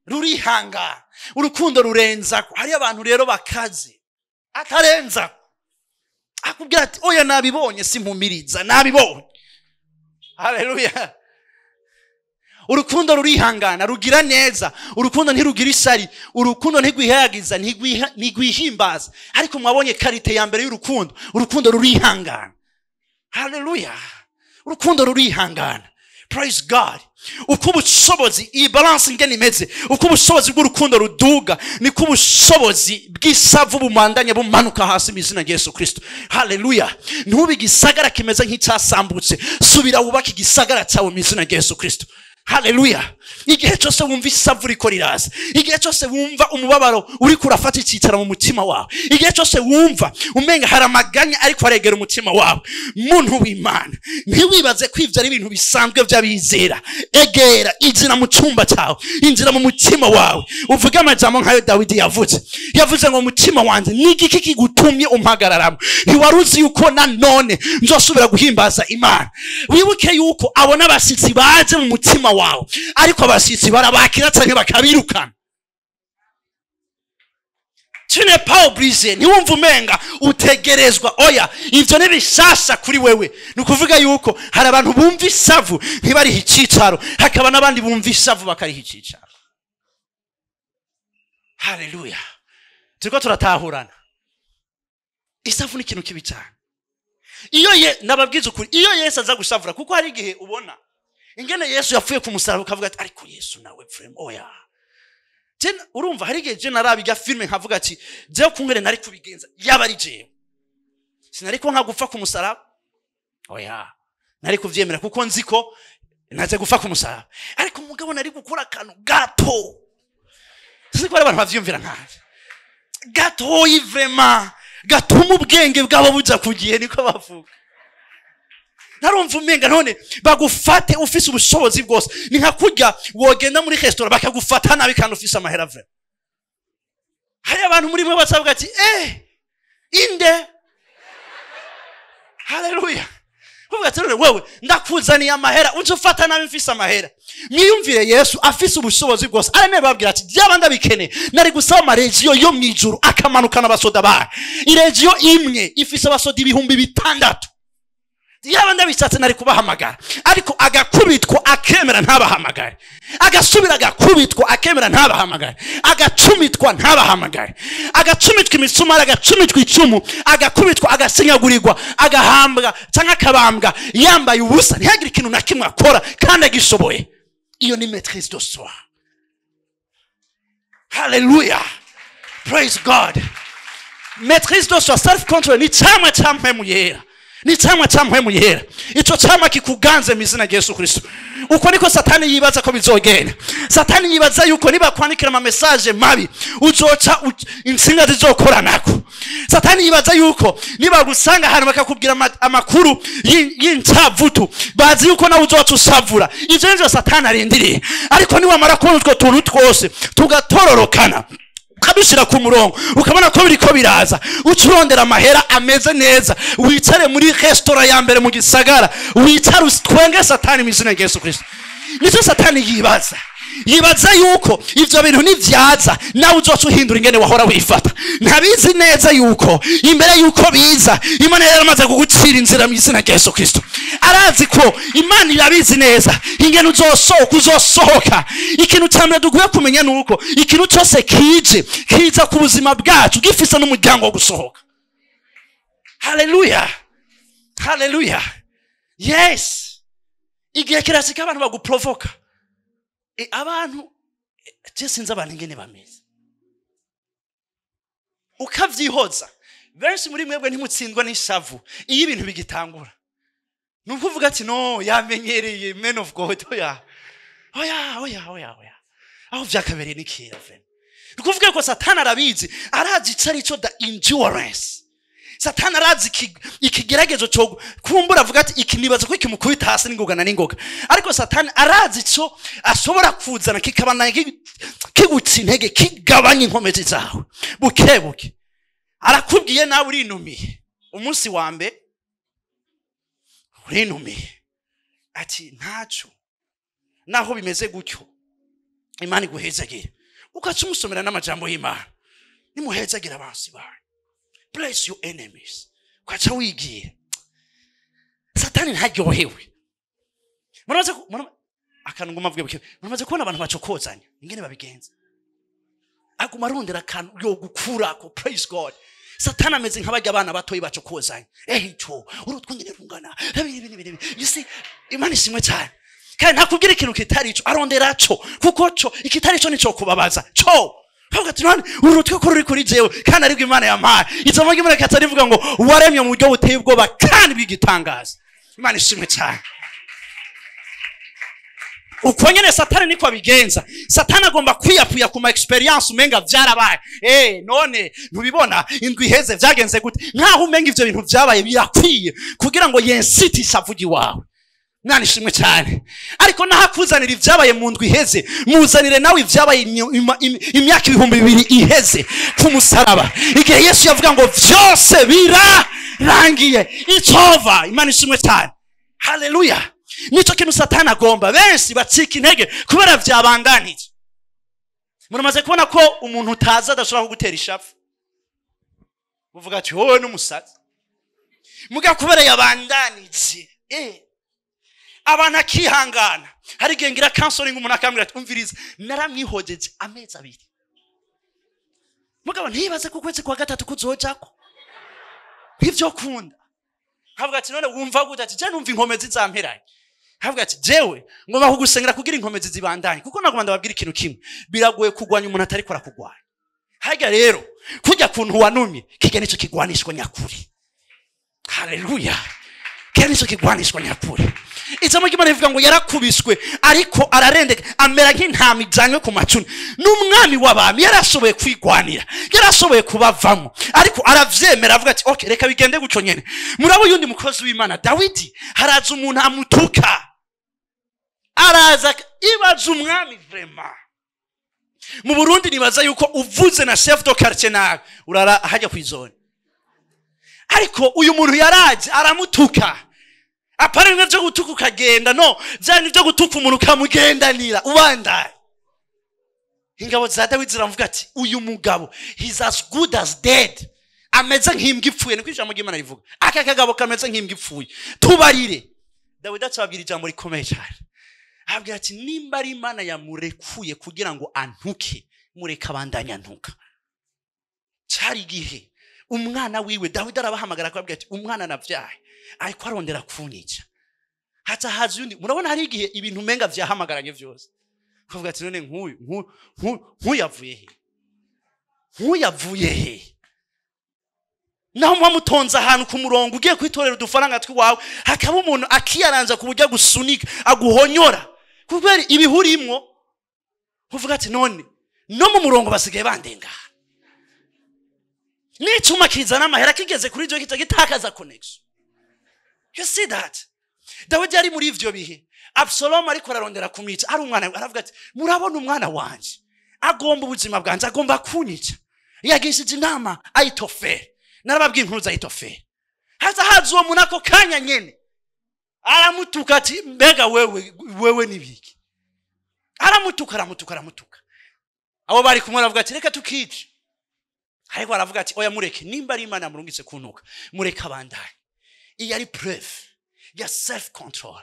rurihanga urukundo rurenza. Hari abantu rero bakaze atarenza akubwira ati oya nabibonye simpumiriza nabibonye. Hallelujah. Urukundo rurihangana rugira neza. Urukundo ntirugira isari. Urukundo ntigwihayagiza ntigwihimbaza. Ariko mwabonye karite ya mbere y'urukundo. Urukundo rurihangana. Hallelujah. Urukundo rurihangana. Praise God. Uko ubushobozi iyi balance ingene imeze, uko ubushobozi bw'urukundo ruduga niko ubushobozi bw'isavu bumandanye bumanuka hasi mu izina rya Yesu Kristo. Hallelujah. Ntubi gisagara kimeze nk'icyasambutse, subira wubaka igisagara cyawe mu izina rya Yesu Kristo. Hallelujah. Igihe cyose wumva isavu riko riraza, igihe cyose wumva umubabaro uri kurafata icyicaro mu mutima wawe, igihe cyose wumva umenga haramaganya ariko aregera umutima wawe, muntu w'Imana ntiwibaze kwivya ari ibintu bisanzwe by'abizera. Egera inzira mu cyumba cyawe, inzira mu mutima wawe, uvuge amajambo nkayo Dawidi yavuze ngo umutima wanjye nigiki kigutumye umpagararamo, ntiwaruzi yuko nanone nzosubira guhimbaza Imana. Wibuke yuko abona abasitsi baje mu mutima wawe ariko abasitsi barabakira cyane bakabirukana. Tu n'es pas obligé, niwumva umenga utegerezwa. Oya, ivyo ni bishasha kuri wewe. Nukuvuga yuko hari abantu bumva isavu ntibari hicicaro, hakaba nabandi bumva isavu bakari hicicaro. Hallelujah. Turiko turatahurana. Isavu ni ikintu kibi cyane. Iyo nababwiza ukuri, iyo Yesu aza gushavura, kuko hari igihe ubona ingene Yesu yapfuye ku musaraba ukavuga ati ariko Yesu nawe frame oya urumva hari igihe je narabiga filme nkavuga ati je kungere nari kubigenza yaba ari jewe sinari ko nkagupfa ku musaraba oya nari kuvyemera kuko nziko naje gupfa ku musaraba ariko umugabo nari gukora akantu gato siko abantu bavyumvira nkaje gato vraiment gatuma ubwenge bwabo buja kugiye niko bavuga narumva umenga none bagufate ufise ubushobozi bwose ni nka kurya wogenda muri restaurant bakagufata nabi kandi ufise amahera vre hari abantu muri mwe basavuga ati inde haleluya kuvuga ati wewe ndakuzaniye amahera unje ufata nabi mfise amahera mwiyumvire Yesu afise ubushobozi bwose arane babwira ati byabanda bikene nari gusaba amaregio yo mwijuru akamanukana abasoda ba iregio imwe ifise abasoda 6,000 yabanda bishatse nari kubahamagara ariko agakubitwa akemera ntabahamagare agasubira agakubitwa akemera ntabahamagare agacumitwa ntabahamagare agacumitwa imisumari agacumitwa icumu agakubitwa agasinyagurirwa agahambwa cyangwa akabambwa yambaye ubusa ntihagire ikintu na kimwe akora kandi agishoboye iyo ni maîtrise de soi. Hallelujah, praise God. Maîtrise de soi, self control ni chama cha mpemu yera, ni chama cha mpemu yera. Ico chama kikuganze mizina Yesu Kristo. Uko niko satani yibaza ko bizogenda. Satani yibaza yuko niba kwandikira ama message mabi uzoca insinga zizokora nako. Satani yibaza yuko niba gusanga hano bakakubwira amakuru y'incavutu bazi yuko na uzoca usavura. Ivyo nivyo satani arindiriye. Ariko niba mara kubona utwo tuntu twose tugatororokana kabishira ku murongo ukabona ko biriko biraza ucurondera amahera ameze neza wicare muri restaurant ya mbere mu gisagara wicare twenge satani mizina Yesu Kristo. Nico satani yibaza yuko ivyo bintu nivyaza nawe uzoca uhindura ingene wahora wifata. Ntabizi neza yuko imbere yuko biza Imana yaramaze kugucira inzira mizina Yesu Kristo. Arazi ko Imana irabizi neza ingene uzosohoka. Ikintu cyambere duguye kumenya nuko ikintu cyose kiza ku buzima bwacu gifisa n'umuryango wo gusohoka. Hallelujah, hallelujah, yes. Igihe kirasika abantu baguprovoka abantu sinzi abantu ingene bameze ukavyihoza. Benshi muri mwebwe ntimutsindwa n'ishavu iyo ibintu bigitangura. Nukuvuga ati no yamenyereye man of God oya aho vyakabereye nikira friend. Nukuvuga ko satani arabizi arazi carico da endurance. Satani arazi ikigeragezo cyo kumbura avuga ati ikinibaza ko ikimukubita hasi n'ingogana n'ingoga. Ariko satani arazi cyo ashobora kuzana kikabana kigutsi intege kigabanya inkomezi zawe bukebuke. Arakubwiye nawe urinumiye umunsi wa mbe urinumiye ati ntacu naho bimeze gutyo Imana iguhezagire ukaca umusomera n'amajambo y'Imana nimuhezagira abansi bawe. Bless your enemies. Kwacha wigiye. Satani ntaryohewe. Murabaze akantu ngoma vuge buke. Murabaze kubona abantu bacokozanya. Ingene babigenza. Aguma arondera akantu yo gukura ko praise God. Satani ameze nk'abajya abana batoyi bacokozanya. Cyo urutwengene rungana. You see Imana ishimwe cyane. Kandi ntakubwira ikintu kitari cyo arondera cyo kuko cyo ikitari cyo nico kubabaza. Cyo Hauga tunani urutwe ko ruri kuri jewe kandi aribwo Imana yampaye. Isomo ry'Imana katarivuga ngo waremye mu buryo buteye ubwoba kandi bigitangaza. Imana ishimwe cyane. Uko nyene satani niko abigenza. Satani agomba kwiyapuya ku ma experience umenga vyarabaye. None ntubibona indwi heze vyagenze gute? Nkaho umenga ivyo bintu vyabaye birakwiye kugira ngo yensiti savugi wawe. Nani shimwe cyane. Ariko nahakuzanira ivyabaye mu ndwi iheze muzanire nawe ivyabaye imyaka 2000 iheze ku musaraba. Igihe Yesu yavuga ngo vyose birarangiye. It's over. Imana ishimwe cyane. Hallelujah. Nico kintu satani agomba. Benshi bacika intege kubera vyabanganije. Muramaze kubona ko umuntu utaza adashobora kugutera ishafu. Uvuga ati wowe n'umusazi. Muga kubera yabandanije. Abantu akihangana. Hari gengira counseling umuntu akambwira ati umviriza naramwihojeje amezi 2. Mugabo ntibaze ko kwezi kwa gatatu kuzojako. Ivyo kunda. Havuga ati none wumva gute ati je numva inkomezi zamperanye. havuga ati jewe ngomba kugusengera kugira inkomezi zibandanye kuko nagomba ndababwira ikintu kimwe biragoye kugwanya umuntu atari kora kugwanya hajya rero kujya kuntu wanumye kige nico kigwanishwa nyakuri haleluya kige nico kigwanishwa nyakuri ijambo ry'Imana rivuga ngo yarakubiswe ariko ararendeka amera nk'intama ijanywe ku macuni n'umwami w'abami yarashoboye kwigwanira yarashoboye kubavamo ariko aravyemera avuga ati okay reka bigende guco nyene murabo yundi mukozi w'Imana Dawidi haraza umuntu amutuka araza ibaza umwami vrema mu Burundi nibaza yuko uvuze na chef de quartier nawe urara hajya kwizone ariko uyu muntu yaraje aramutuka apare nivyo gutuka ukagenda no vyani nivyo gutuka umuntu kamugendanira ubandaye ingabo za Dawidi ziravuga ati uyu mugabo he's as good as dead ameze nk'imbwa ipfuye niko ijambo ry'Imana rivuga aka kagabo kameze nk'imbwa ipfuye tubarire Dawidi atsabwira ijambo rikomeye cyane abwira ati nimba ari Imana yamurekuye kugira ngo antuke mureka abandanya ntuka cyari gihe umwana wiwe Dawidi arabahamagara akabwira ati umwana navyaye ariko arondera kunyica hata hazi yundi murabona hari igihe ibintu menga vyahamagaranye vyose kuvuga ati none nkuyavuye he naho mwamutonza ahantu ku murongo ugiye kwitorera udufaranga twiwawe hakaba umuntu akiyaranza ku buryo gusunika aguhonyora kubera ibihurimwo kuvuga ati none no mu murongo basigaye bandenga n'icuma kizana amahera kigeze kuri jo kitagitakaza connection. You see that? Dawidi ari muri ivyo bihe Absalom ariko ararondera kumica ari umwana aravuga ati murabona umwana wanje agomba ubuzima bwanje agomba kunyica yagishije inama Ahitofeli narababwiye inkuru za Ahitofeli haza uwo munako kanya nyene aramutuka ati mbega wewe nibiki aramutuka abo bari kumwe aravuga ati reka tukice ariko aravuga ati oya mureke nimba ari Imana murungitse kuntuka mureka abandaye iyi ari proof ya self control.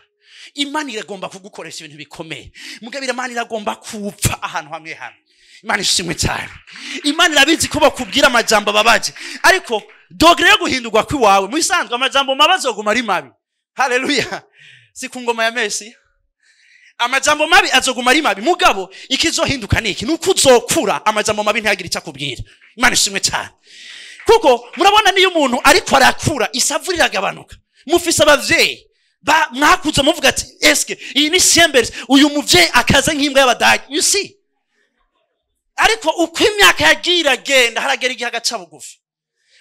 Imana iragomba kugukoresha ibintu bikomeye mugabira Imana iragomba kupfa ahantu hamwe hamwe. Imana ishimwe cyane. Imana irabizi ko bakubwira amajambo babaje ariko dogre yo guhindurwa kwiwawe mu isanzwe amajambo mabazo guma ari mabi. Haleluya. Si ku ngoma ya Messi amajambo mabi azoguma ari mabi mugabo ikizohinduka niki nuko uzokura amajambo mabi ntiyagira icyo akubwira. Imana ishimwe cyane kuko murabona niyo umuntu ariko arakura isavu riragabanuka mufise abavyeyi mwakuze muvuga ati eske iyi ni sembere uyu muvyeyi akaza nk'imbwa y'abadage. You see ariko uko imyaka yagira genda haragera igihe agaca bugufi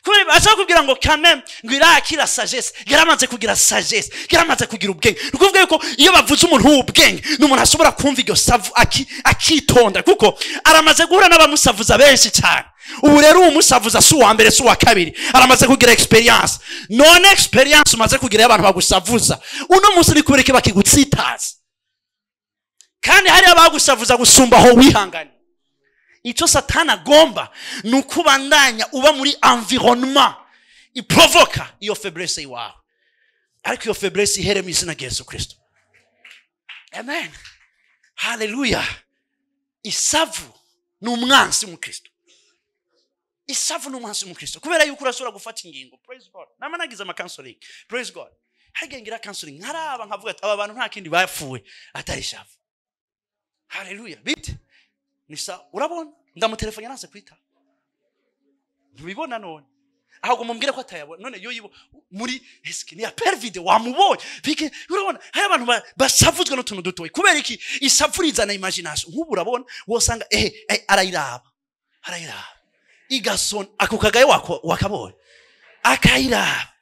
kubera aza kubwira ngo quand ngo irakira sagesse yaramaze kugira sagesse yaramaze kugira ubwenge ukuvuga yuko iyo bavuze umuntu w'ubwenge n'umuntu ashobora kumva iryo savu akitonda kuko aramaze guhura n'abamusavuza benshi cyane. Ubu rero umusavuza si uwa mbere si uwa kabiri aramaze kugira experience none experience umaze kugira y'abantu bagusavuza uno munsi ni kubereke bakigutsitaza kandi hari abagusavuza gusumba aho wihanganye. Icyo Satani agomba nukubandanya uba muri environnement iprovoka iyo faiblesse iwawe ariko iyo faiblesse ihere mu izina rya Yesu Kristo. Amen. Hallelujah. Isavu n'umwansi mu Kristo. Isavu n'umwansi mu Kristo kubera yuko urashobora gufata ingingo. Praise God. Namanagiza ama counseling. Praise God. Hagengira counseling nkaraba nkavuga ati aba bantu nta kindi bafuwe atari isavu. Hallelujah. Bite nisa urabona ndamutelefanya nase kwita ntubibona none ahubwo mumbwire ko atayabona none yo yibo muri eske ni ya per video wamubonye bike urabona hari abantu basavuzwe no tuntu dutoye kubera iki isafuriza na imagination nk'ubu urabona wosanga arayiraba igason akukagaye wakabonye akayiraba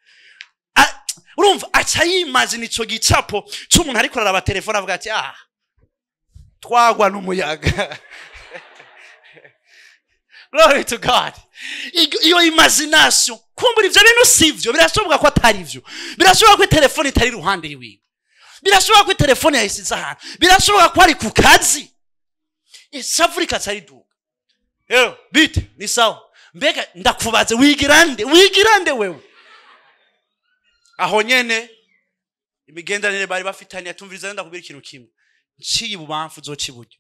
urumva acayimagine ico gicapo cy'umuntu ariko araba telefone avuga ati twagwa n'umuyaga. Glory to God. Iyo imagination kumbura ivyo bintu sivyo birashoboka ko atari ivyo birashoboka ko telefone itari ruhande yiwe birashoboka ko telefone yayisize ahantu birashoboka ko ari ku kazi isafurika atari duka bite ni sawa mbega ndakubaze wigirande wewe aho nyene imigendanire bari bafitanye atumviriza ndakubwira ikintu kimwe nciye ubamfu zokiburyo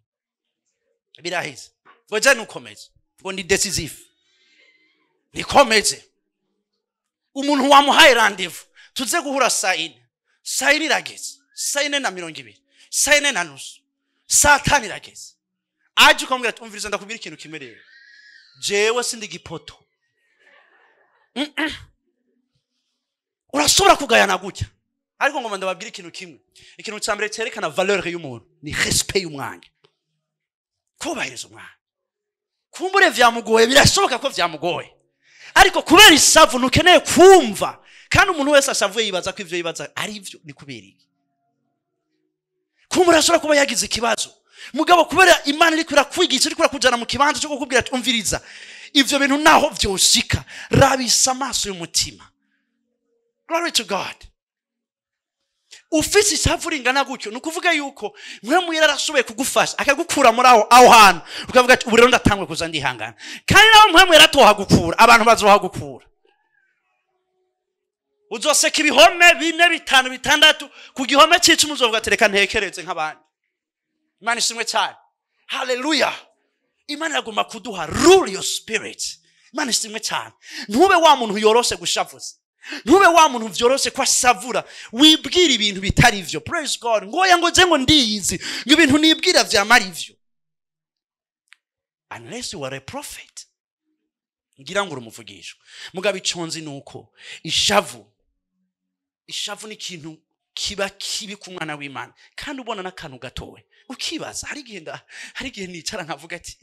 biraheze ngoja nukomeze ngo ndi decisive nikomeze umuntu wamuhaye rendezvous tuze guhura saa 4 irageze saa 4:20 saa 4:30 saa 5 irageze aje ukamubwira ati umviriza ndakubwira ikintu kimwe rero jewe sindi gipoto urashobora kugayana gutya ariko ngoma ndababwira ikintu kimwe ikintu cya mbere cyerekana valeur y'umuntu ni respect y'umwanya kubahiriza umwanya kumbure vyamugoye birashoboka ko vyamugoye ariko kubera ishavu ntukeneye kumva kandi umuntu wese ashavuye yibaza ko ivyo yibaza ari ivyo ni kubera iki kumbure ashobora kuba yagize ikibazo mugabo kubera Imana iri kurakwigisha iri kurakujana mu kibanza cyo kukubwira ati umviriza ivyo bintu naho vyoshika rabisa amaso y'umutima. Glory to God. Ufise ishavu ringana gutyo nukuvuga yuko mwe muyera arashoboye kugufasha akagukura muri aho hantu ukavuga ati ubu rero ndatangwe kuza ndihangana kandi naho mwe muyera tohagukura abantu bazohagukura uzoseka ibihome 4 5 6 ku gihome cyicu muzovuga ati reka ntekereze nk'abandi. Imana ishimwe cyane. Hallelujah. Imana yagomba kuduha rule your spirit. Imana ishimwe cyane. Ntube wa muntu yoroshe gushavuza. Ntube wa muntu vyoroshe kwa savura wibwira ibintu bitari ivyo. Praise God. Ngoya ngo je ngo ndiyizi ngo ibintu nibwira vyamara ivyo. Unless you are a prophet. Ngira ngo urumuvugisho. Mugabe iconzi nuko ishavu ni ikintu kiba kibi ku mwana w'Imana kandi ubona n'akantu gatowe ukibaza hari gihe nicara nkavuga ati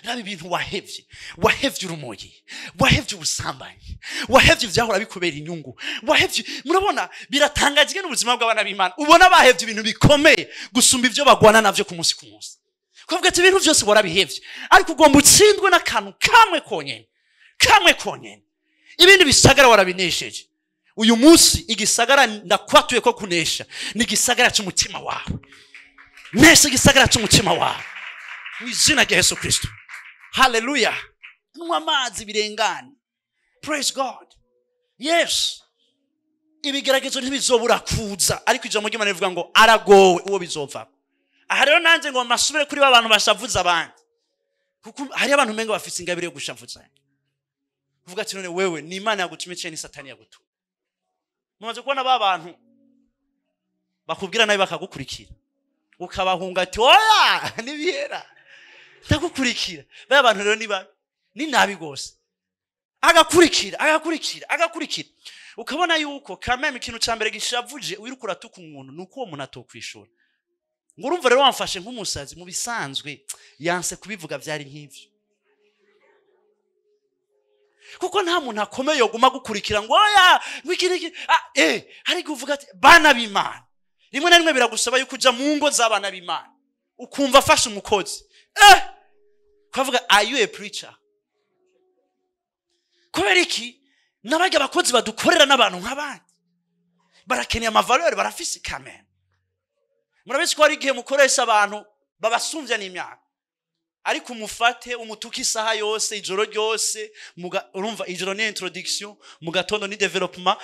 rabi ibintu wahevye urumogi wahevye ubusambanyi wahevye ivyahora bikubera inyungu wahevye murabona biratangaje n'ubuzima bw'abana b'Imana ubona bahevye ibintu bikomeye gusumba ivyo bagwana navyo ku munsi kuvuga ati ibintu byose warabihevye ariko ugomba utsindwe n'akantu kamwe konyene ibindi bisagara warabinesheje. Uyu munsi igisagara ndakwatuye ko kunesha ni igisagara cy'umutima wawe. Nesha igisagara cy'umutima wawe mu izina rya Yesu Kristo. Hallelujah. Nunywa amazi birengane. Praise God. Yes. Ibigeragezo ntibizobura kuza ariko ijambo ry'Imana rivuga ngo aragowe uwo bizova. Aha rero nanze ngo masubire kuri abantu bashavuza abandi kuko hari abantu mengo bafite ingabire yo gushavuza. Uvuga ati none wewe ni Imana yagutumye cyane ni Satani yagutumye. Mumaze kubona abantu bakubwira nabi bakagukurikira ukabahunga ati oya nibihera ndagukurikira ba bantu rero ni nabi gose agakurikira ukabona yuko kameme ikintu cyambere gishavuje wirukura tuku umuntu nuko uwo muntu atokwishura ngo urumva rero wamfashe nk'umusazi mu bisanzwe yanse kubivuga byari nk'ivyo kuko nta muntu akomeye yoguma gukurikira ngo oya wikiriki hari kuvuga ati bana b'Imana rimwe na rimwe biragusaba yuko uja mu ngo z'abana b'Imana ukumva afashe umukozi kwavuga are you a preacher kubera iki nabajya abakozi badukorera n'abantu nk'abandi barakeneye amavaleur barafise kamera murabizi ko ari igihe mukoresha abantu babasumvya n'imyaka ariko umufate umutuka isaha yose ijoro ryose urumva ijoro ni introduction mu gatondo ni development.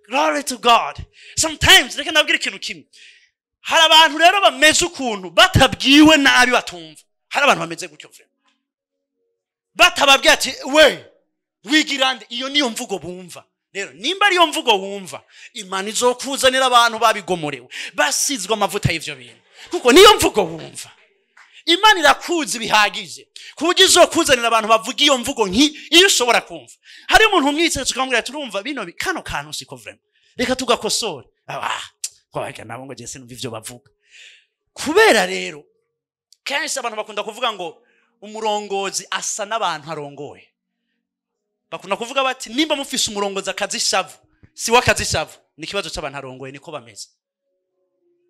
Glory to God. Sometimes reka nabwira ikintu kimwe hari abantu rero bameze ukuntu batabwiwe nabi batumva hari abantu bameze gutyo vrema batababwiye ati we wigirande iyo niyo mvugo bumva rero nimba ariyo mvugo wumva Imana izokuzanira abantu babigomorewe basizwe amavuta y'ivyo bintu kuko niyo mvugo wumva Imana irakuzi bihagije kuburyo izokuzanira abantu bavuga iyo mvugo iyo ushobora kumva. Hari umuntu umwitse tukamubwira turumva bino kano kantu siko vrema reka tugakosora kwaga nabo ngo Jesse numva ivyo bavuga kubera rero kenshi abantu bakunda kuvuga ngo umurongozi asa n'abantu arongoye bakunda kuvuga bati nimba mufise umurongozi akazishavu si wakazishavu ni kibazo cy'abantu arongoye niko bameze.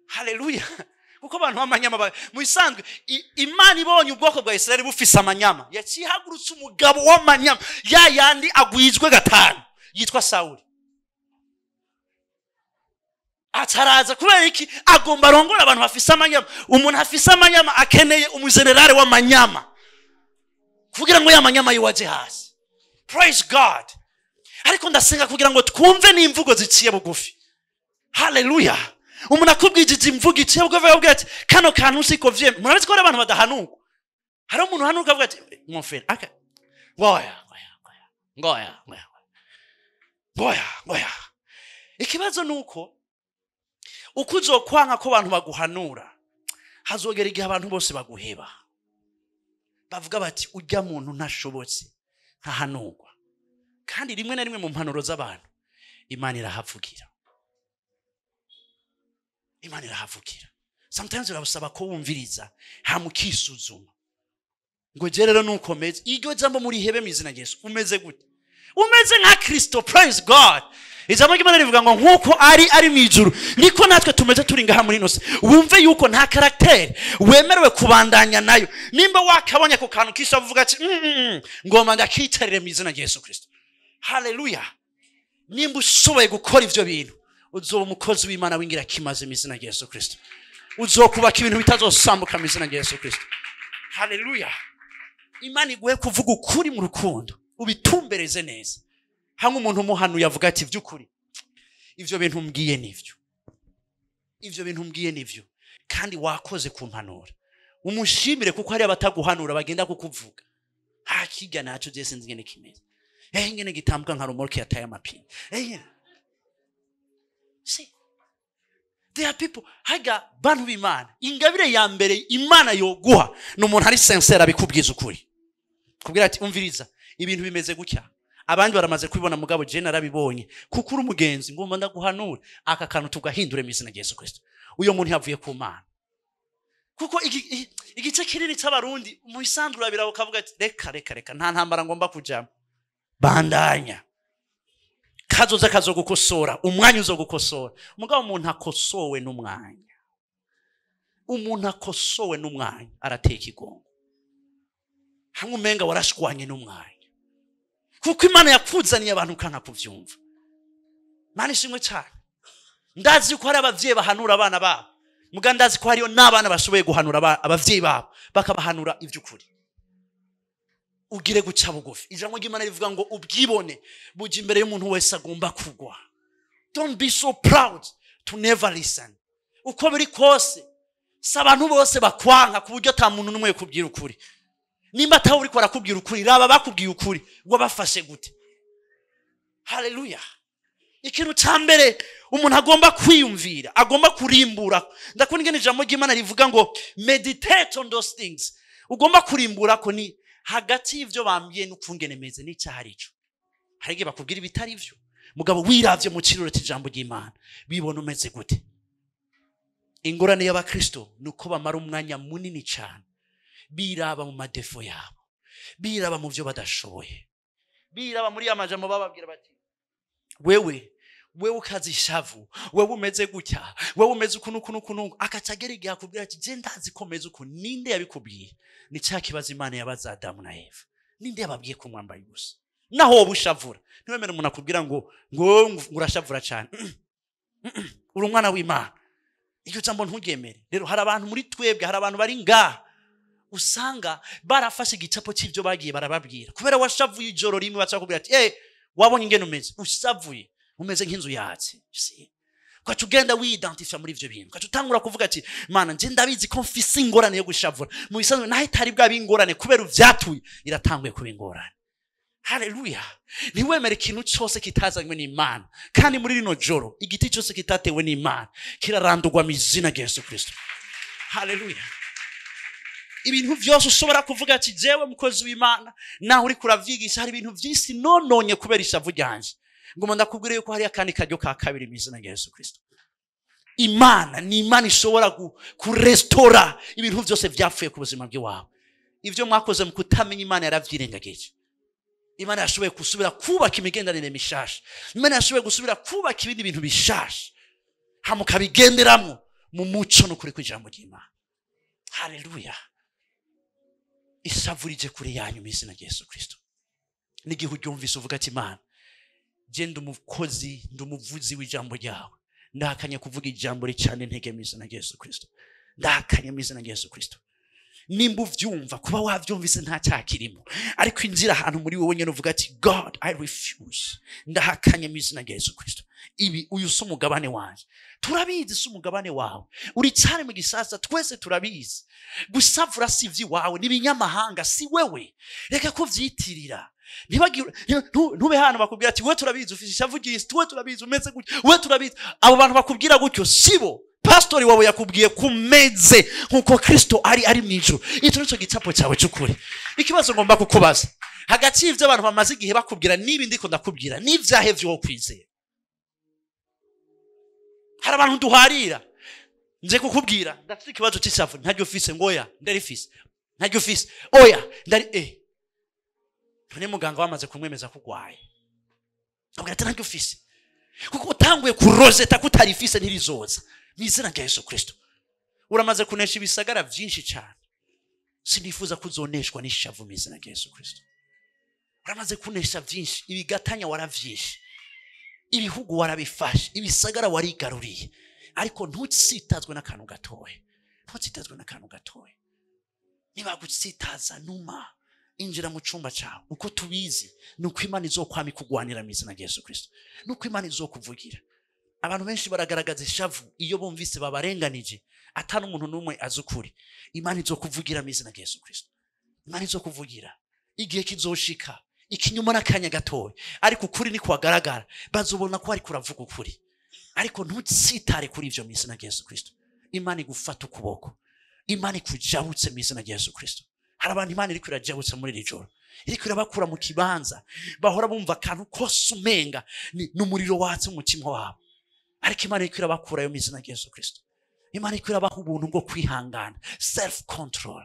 Hallelujah. Kuko abantu b'amanyama mu isanzwe Imana ibonye ubwoko bwa Israeli bufise amanyama yakihagurutse umugabo w'amanyama yandi agwijwe 5 yitwa Sauli ataraza kubera iki agomba arongora abantu bafise amanyama. Umuntu afise amanyama akeneye umugenerale w'amanyama kugira ngo yamanyama yiwaje hasi. Praise God. Ariko ndasenga kugira ngo twumve n'imvugo ziciye bugufi. Hallelujah. Umuntu akubwije imvugo iciye bugufi avuga ati kano kantu siko vye. Murabizi ko abantu badahanuka. Hari umuntu hanuka avuga ati mon frère aka ngoya. Ikibazo nuko uko uzokwanka ko abantu baguhanura hazogera igihe abantu bose baguheba bavuga bati urya muntu ntashobotse ntahanurwa. Kandi rimwe na rimwe mu mpanuro z'abantu Imana irahavugira. Imana irahavugira. Sometimes urabusaba ko wumviriza hamukisuzuma ngo je rero nukomeze iryo jambo muri hebe mizina Yesu umeze gute? Umeze nka Kristo. Praise God. Ijambo ry'Imana rivuga ngo nkuko ari mu ijuru niko natwe tumeze turi ngaha muri nose. Wumve yuko nta karaktere wemerewe kubandanya nayo. Nimba wakabonye ku kantu kisha vuga ati ngoma ndakitarire mizina Yesu Kristo. Hallelujah. Nimba ushoboye gukora ivyo bintu uzoba umukozi w'Imana wingira kimaze mizina Yesu Kristo. Uzokubaka ibintu bitazosambuka mizina Yesu Kristo. Hallelujah. Imana iguhe kuvuga ukuri mu rukundo ubitumbereze neza. Hamwe umuntu muhanuye avuga ati by'ukuri ivyo bintu mbwiye nivyo. Ivyo bintu mbwiye nivyo kandi wakoze kumpanura. Umushimire kuko hari abataguhanura bagenda kukuvuga. Hakiga naco je sinzi ngene kimeze. Ngene gitambuka nka rumorke yataye amapine. See, there are people haga bantu b'Imana ingabire ya mbere Imana yoguha n'umuntu ari sincere abikubwiza ukuri. Kubwira ati umviriza ibintu bimeze gutya. Abandi baramaze kubibona mugabo je narabibonye kuko uri umugenzi ngomba ndaguhanura aka kantu tugahindure mizina Yesu Kristo. Uyo muntu yavuye ku Mana. Kuko igice kinini cy'abarundi mu isandura biraho kavuga ati reka nta ntambara ngomba kujamo. Bandanya. Kazoza kazogukosora umwanya uzogukosora. Mugabo umuntu akosowe n'umwanya. Umuntu akosowe n'umwanya arateka igongo. Hamwe umenga warashwanye n'umwanya. Kuko Imana yakuzaniye abantu kanka kuvyumva. Mani shimwe cyane. Ndazi ko hari abavyeyi bahanura abana babo. Muga ndazi ko hariyo n'abana bashoboye guhanura abavyeyi babo bakabahanura ivy'ukuri. Ugire guca bugufi. Ijambo ry'Imana rivuga ngo ubwibone buje imbere y'umuntu wese agomba kugwa. Don't be so proud to never listen. Uko biri kose sabantu bose bakwanka ku buryo ta muntu numwe kubwira ukuri. Nimba atawe uri ko arakubwira ukuri raba bakubwiye ukuri ngo bafashe gute. Hallelujah. Ikintu cyambere umuntu agomba kwiyumvira agomba kurimbura. Ndakunda ingene ijambo ry'Imana rivuga ngo meditate on those things. Ugomba kurimbura ko ni hagati y'ivyo bambye n'ukungene meze n'icyari cyo. Harige bakubwira ibitari ivyo. Mugabo wiravye mu kiriro cy'ijambo ry'Imana bibona umeze gute. Ingorane y'abakristo nuko bamara umwanya munini cyane biraba mu madefo yabo. Biraba mu byo badashoboye. Biraba muri amajambo bababwira bati wewe ukazi ishavu, wewe umeze gutya, wewe umeze ukuntu akacagera igihe akubwira ati je ndazi ko meze uko. Ninde yabikubwiye? Ni cya kibazo Imana yabaza Adamu na Eva. Ninde yababwiye ko mwambaye gusa? Naho wobushavura ntiwemere umuntu akubwira ngo urashavura cyane. Uri umwana w'Imana. Icyo jambo ntugemere. Rero hari abantu muri twebwe, hari abantu bari ngaha usanga barafashe igicapo cy'ibyo bagiye barababwira. Kubera washavuye ijoro rimwe bacakubwira ati wabonye ingene umeze, ushavuye umeze nk'inzu yatse. Kwacu genda wiidentify muri ivyo bintu. Kwacu tangura kuvuga ati Mana nje ndabizi ko mfise ingorane yo gushavura. Mu bisanzwe naho itari bwa bingorane kubera uvyatuye iratanguye kuba ingorane. Hallelujah. Niwemere ikintu cyose kitazanywe n'Imana. Kandi muri rino joro igiti cyose kitatewe n'Imana kirarandurwa mu izina rya Yesu Kristo. Hallelujah. Ibintu byose ushobora kuvuga ati jewe mukozi w'Imana naho uri kuravyigisha hari ibintu byisi nononye kubera ishavu ryanje. Ngoma ndakubwira yuko hari akandi karyo ka kabiri mu izina rya Yesu Kristo. Imana ni Imana ishobora kurestora ibintu byose byapfuye ku buzima bw'iwawe. Ivyo mwakoze mu kutamenya Imana yaravyirengagije. Imana yashoboye gusubira kubaka imigendanire mishasha. Imana yashoboye gusubira kubaka ibindi bintu bishasha. Hamukabigenderamo mu muco no kuri kwijambo ry'Imana. Hallelujah. Isavurije kuri yanyu mu izina rya Yesu Kristo. N'igihe uryumvise uvuga ati Imana genda umukozi ndumuvuzi w'ijambo ryawe. Ndahakanye kuvuga ijambo ricane intege mu izina rya Yesu Kristo. Ndahakanye mu izina rya Yesu Kristo. Nimba uvyumva kuba wavyumvise nta cyakirimo ariko inzira ahantu muri wowe nyene uvuga ati God I refuse. Ndahakanye mu izina rya Yesu Kristo. Ibi uyu si umugabane wanje. Turabizi si umugabane wawe. Uri cyane mu gisasa twese turabizi. Gusavura si ivy'iwawe n'ibinyamahanga si wewe. Reka kuvyitirira. Ntube hano bakubwira ati we turabizi ufise ishavu ry'isi, we turabizi umeze gutyo, we turabizi. Abo bantu bakubwira gutyo sibo pastori wawe yakubwiye kumeze nkuko Kristo ari mu ijuru. Icyo nico gicapo cyawe cy'ukuri. Ikibazo ngomba kukubaza, hagati y'ivyo abantu bamaze igihe bakubwira nibi ndiko ndakubwira n'ivyahe vyo kwizera. Hari abantu duharira nje kukubwira ndafite ikibazo cy'ishavu ntajyo ufise ngoya ndarifise ntajyo ufise oya ndari none muganga wamaze kumwemeza kugwaye abwira ati ntajyo ufise kuko utanguye kurozeta kutarifise ntirizoza n'izina rya Yesu Kristo. Uramaze kunesha ibisagara byinshi cyane, sinifuza kuzoneshwa n'ishavu mu izina rya Yesu Kristo. Uramaze kunesha byinshi, ibigatanya waravyishe, ibihugu warabifashe, ibisagara warigaruriye, ariko ntutsitazwe n'akantu gatoya. Ntutsitazwe n'akantu gatoya. Niba gutsitaza numa injira mu cyumba cyawe. Uko tubizi nuko Imana izokwami kugwanira mu izina rya Yesu Kristo, nuko Imana izokuvugira. Abantu benshi baragaragaza ishavu iyo bumvise babarenganije, atanu umuntu numwe azukuri. Imana izokuvugira mu izina rya Yesu Kristo. Imana izokuvugira igihe kizoshika ikinyuma n'akanya gatoya, ariko ukuri ni kwagaragara, bazobona ko ari kuravuga ukuri. Ariko ntutsitare kuri ivyo mu izina rya Yesu Kristo. Imana igufata ukuboko, Imana ikujabutse mu izina rya Yesu Kristo. Hari abantu Imana iri kwirajabutse muri iri joro, iri kwirabakura mu kibanza bahora bumva akantu kose umenga n'umuriro watse mu mutima wabo, ariko Imana iri kwirabakura yo mu izina rya Yesu Kristo. Imana iri kwirabaha ubuntu bwo kwihangana, self control.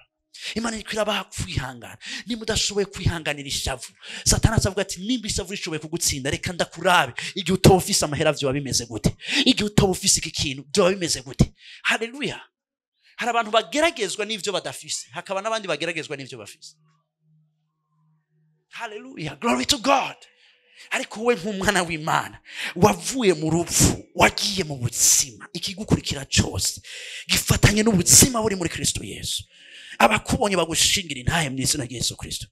Imana iri kwirabaha kwihangana. Niba udashoboye kwihanganira ishavu, Satani azavuga ati nimba ishavu rishoboye kugutsinda, reka ndakurabe igihe utoba ufise amahera vyo bimeze gute, igihe utoba ufise iki kintu vyo bimeze gute. Haleluya. Hari abantu bageragezwa n'ivyo badafise, hakaba n'abandi bageragezwa n'ivyo bafise. Haleluya, glory to God. Ariko we nk'umwana w'Imana wavuye mu rupfu wagiye mu buzima, ikigukurikira cyose gifatanye n'ubuzima buri muri Kristo Yesu. Abakubonye bagushingira intahe mu izina rya Yesu Kristo,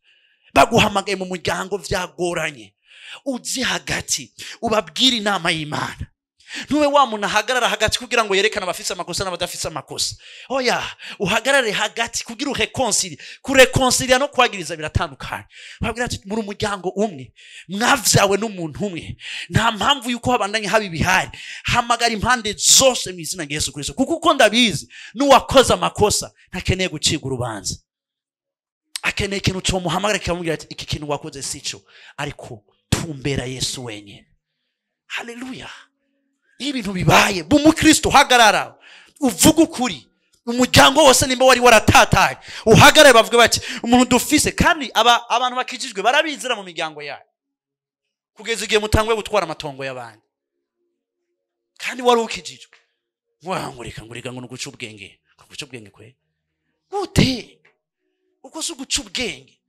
baguhamagaye mu muryango vyagoranye, uzi hagati ubabwira inama y'Imana. Ntuwe wa muntu ahagarara hagati kugira ngo yerekane abafise amakosa n'abadafise amakosa. Oya, uhagarare hagati kugira ureconcilie. Kureconcilia no kwagiriza biratandukanye. Babwira ati muri umuryango umwe, mwavyawe n'umuntu umwe, nta mpamvu yuko habandanye haba ibihari. Hamagara impande zose mu izina rya Yesu Kristo, kuko uko ndabizi n'uwakoze amakosa ntakeneye guciga urubanza. Akeneye ikintu cyo muhamagara kikamubwira ati iki kintu wakoze sico, ariko tumbera Yesu wenyine. Haleluya. Ibintu bibaye mu Kristo, hagarara uvuga ukuri. Umuryango wose nimba wari waratataye, uhagarare bavuga bati umuntu dufise. Kandi abantu bakijijwe barabizira mu miryango yayo, kugeza igihe mutangwe gutwara amatongo y'abandi. Kandi wari ukijijwe ngurika ngo nuguca ubwenge. Guca ubwenge kwe gute? Uko se uguca ubwenge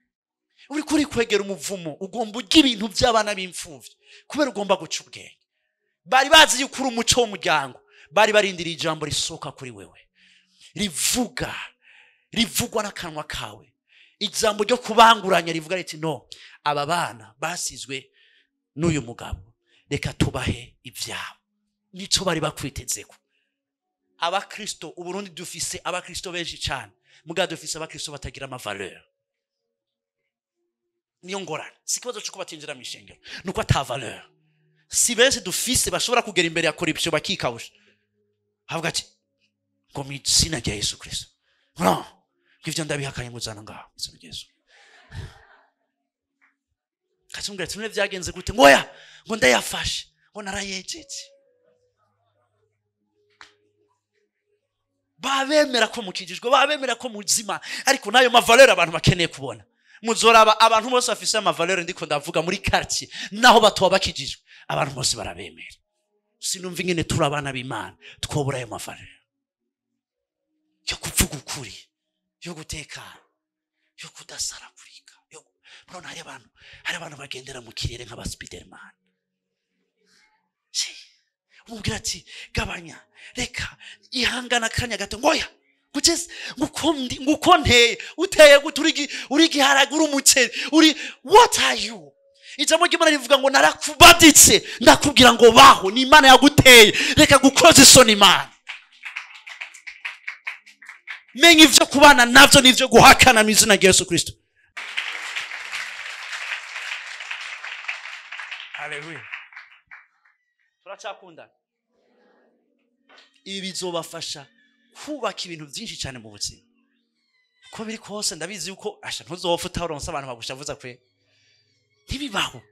uri kuri kwegera umuvumo, ugomba ugira ibintu by'abana b'imfuvyi kubera ugomba guca ubwenge. Bari bazi yuko uri umuco w'umuryango, bari barindiriye ijambo risoka kuri wewe, rivugwa n'akanwa kawe, ijambo ryo kubanguranya rivuga riti no, aba bana basizwe n'uyu mugabo, reka tubahe ivyabo. Nico bari bakwitezeko. Abakristo Uburundi dufise abakristo benshi cyane, muga dufise abakristo batagira amavaleur. Niyo ngorane, sikibazo cyo kubatinjira mu ishengero, nuko ata valeur. Si benshi dufise bashobora kugera imbere ya corruption bakikawusha, havuga ati ngo mu izina rya Yesu Kristo, no kwivyo ndabihakanye muzana ngaho mu izina rya Yesu. Katsungura tumwe vyagenze gute? Ngoya ngo ndayafashe, ngo narayejeje. Babemera ko mukijijwe, babemera ko muzima, ariko nayo mavaleur abantu bakeneye kubona. Muzoraba abantu bose bafise amavaleur ndiko ndavuga muri quartier naho batoba bakijijwe, abantu bose barabemera. Sinumva ingene turabana b'Imana twobura ayo mavaleur yo kuvuga ukuri, yo gutekana, yo kudasaragurika. Murabona hari abantu bagendera mu kirere nk'aba Spiderman. Umubwira ati gabanya, reka ihangana kanya gato. Ngoya kugeze ngukonteye uteye gute, uri giharagura umuceri, uri what are you? Ijambo ry'Imana rivuga ngo narakubaditse ndakubwira ngo baho, ni Imana yaguteye, reka gukoza isoni Imana. Menye ivyo kubana navyo nivyo guhakana mu izina rya Yesu Kristo. Haleluya. Turachakunda. ibi bizobafasha kubaka ibintu byinshi cyane mu buzima. Ko biri kose ndabizi yuko ntuzopfa utaronse abantu bagushavuza kwe, ntibibaho.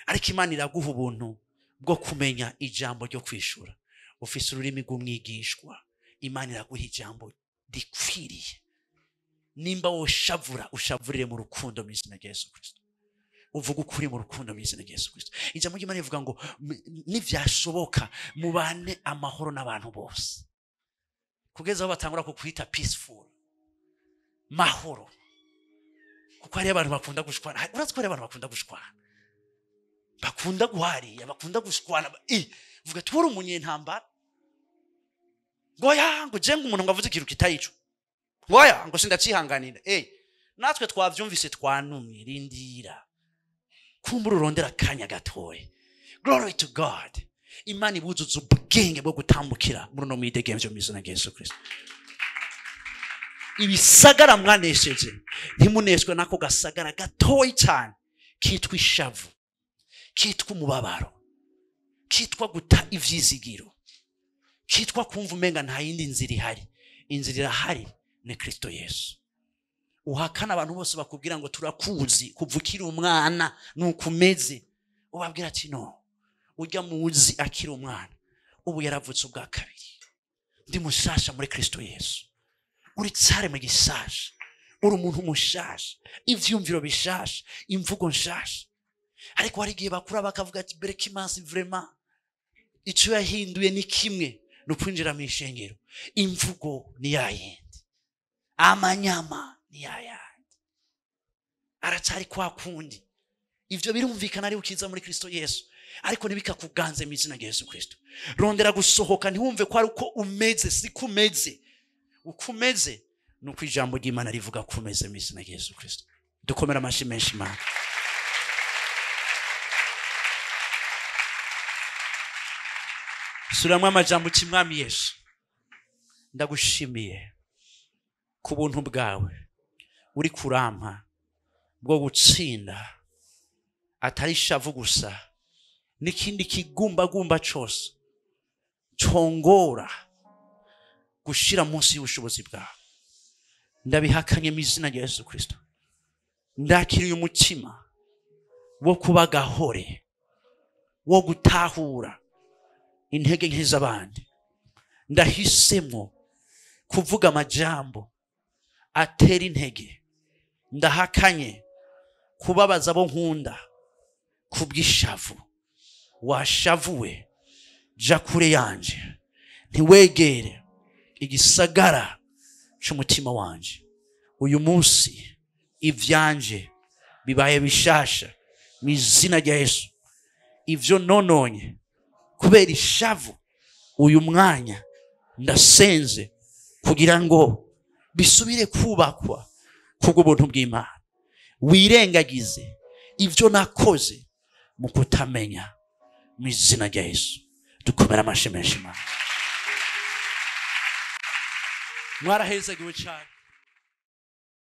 Ariko Imana iraguha ubuntu bwo kumenya ijambo ryo kwishura. Ufise ururimi rw'umwigishwa, Imana iraguha ijambo rikwiriye. Nimba woshavura, ushavurire mu rukundo mu izina rya Yesu Kristo. Uvuga ukuri mu rukundo mu izina rya Yesu Kristo. Ijambo ry'Imana rivuga ngo nivyashoboka mubane amahoro n'abantu bose, kugeza aho batangura kukwita peaceful, mahoro. Kuko hari abantu bakunda gushwana. Uratse ko hari abantu bakunda gushwana, bakunda guhariya, bakunda gushwana. Vuga ati wari umunyentambara, ngoya ngo jenga umuntu ngo avuze ikintu kitayico, ngoya ngo sindacihanganira. Natwe twavyumvise twanumye, rindira kumbura urondera kanya gatoye. Glory to God. Imana ibuzuza ubwenge bwo gutambukira muri no mwidegemvyo mu izina rya Yesu Kristo. Ibisagara mwanesheje ntimuneshwe nako gasagara gatoyi cyane kitwa ishavu, kitwa umubabaro, kitwa guta ivyizigiro, kitwa kumva umenga nta yindi nzira ihari. Inzira irahari, ni Kristo Yesu. Uhakana abantu bose bakubwira ngo turakuzi kuvukira umwana nukumeze, ubabwira ati no, ujya muzi akiri umwana, ubu yaravutse ubwa kabiri. Ndi mushasha muri Kristo Yesu. Uri tsare mu gisasha, uri umuntu mushasha, ivyumviro bishasha, imvugo nshasha. Ariko hari igihe bakura bakavuga ati bereka imansi vraiment icyo yahinduye ni kimwe no kwinjira mu ishengero. Imvugo ni yayindi, amanyama ni yayandi, aracyari kwa kundi. Ivyo birumvikana ari ukiza muri Kristo Yesu, ariko nibikakuganze mu izina rya Yesu Kristo. Rondera gusohoka, ntiwumve ko ari uko umeze, si kumeze. Ukumeze nuko ijambo ry'Imana rivuga kumeze mu izina rya Yesu Kristo. Dukomera amashi menshi Imana. Suramwe amajambo cy'Umwami Yesu. Ndagushimiye ku buntu bwawe uri kurampa bwo gutsinda, atari ishavu gusa, n'ikindi kigumbagumba cyose congora gushira munsi y'ubushobozi bwawe. Ndabihakanye mu izina rya Yesu Kristo. Ndakiriye umutima wo kuba gahore, wo gutahura intege nke z'abandi. Ndahisemo kuvuga amajambo atera intege. Ndahakanye kubabaza abo nkunda kubwishavu. Washavuwe, ja kure yanje, ntiwegere igisagara cy'umutima wanje. Uyu munsi ivyanje bibaye bishasha mu izina rya Yesu. Ivyo nononye kubera ishavu, uyu mwanya ndasenze kugira ngo bisubire kubakwa kubw'ubuntu bw'Imana. Wirengagize ivyo nakoze mu kutamenya mu izina rya Yesu. Dukomera amashi menshi Imana. Mwarahezagiwe cyane.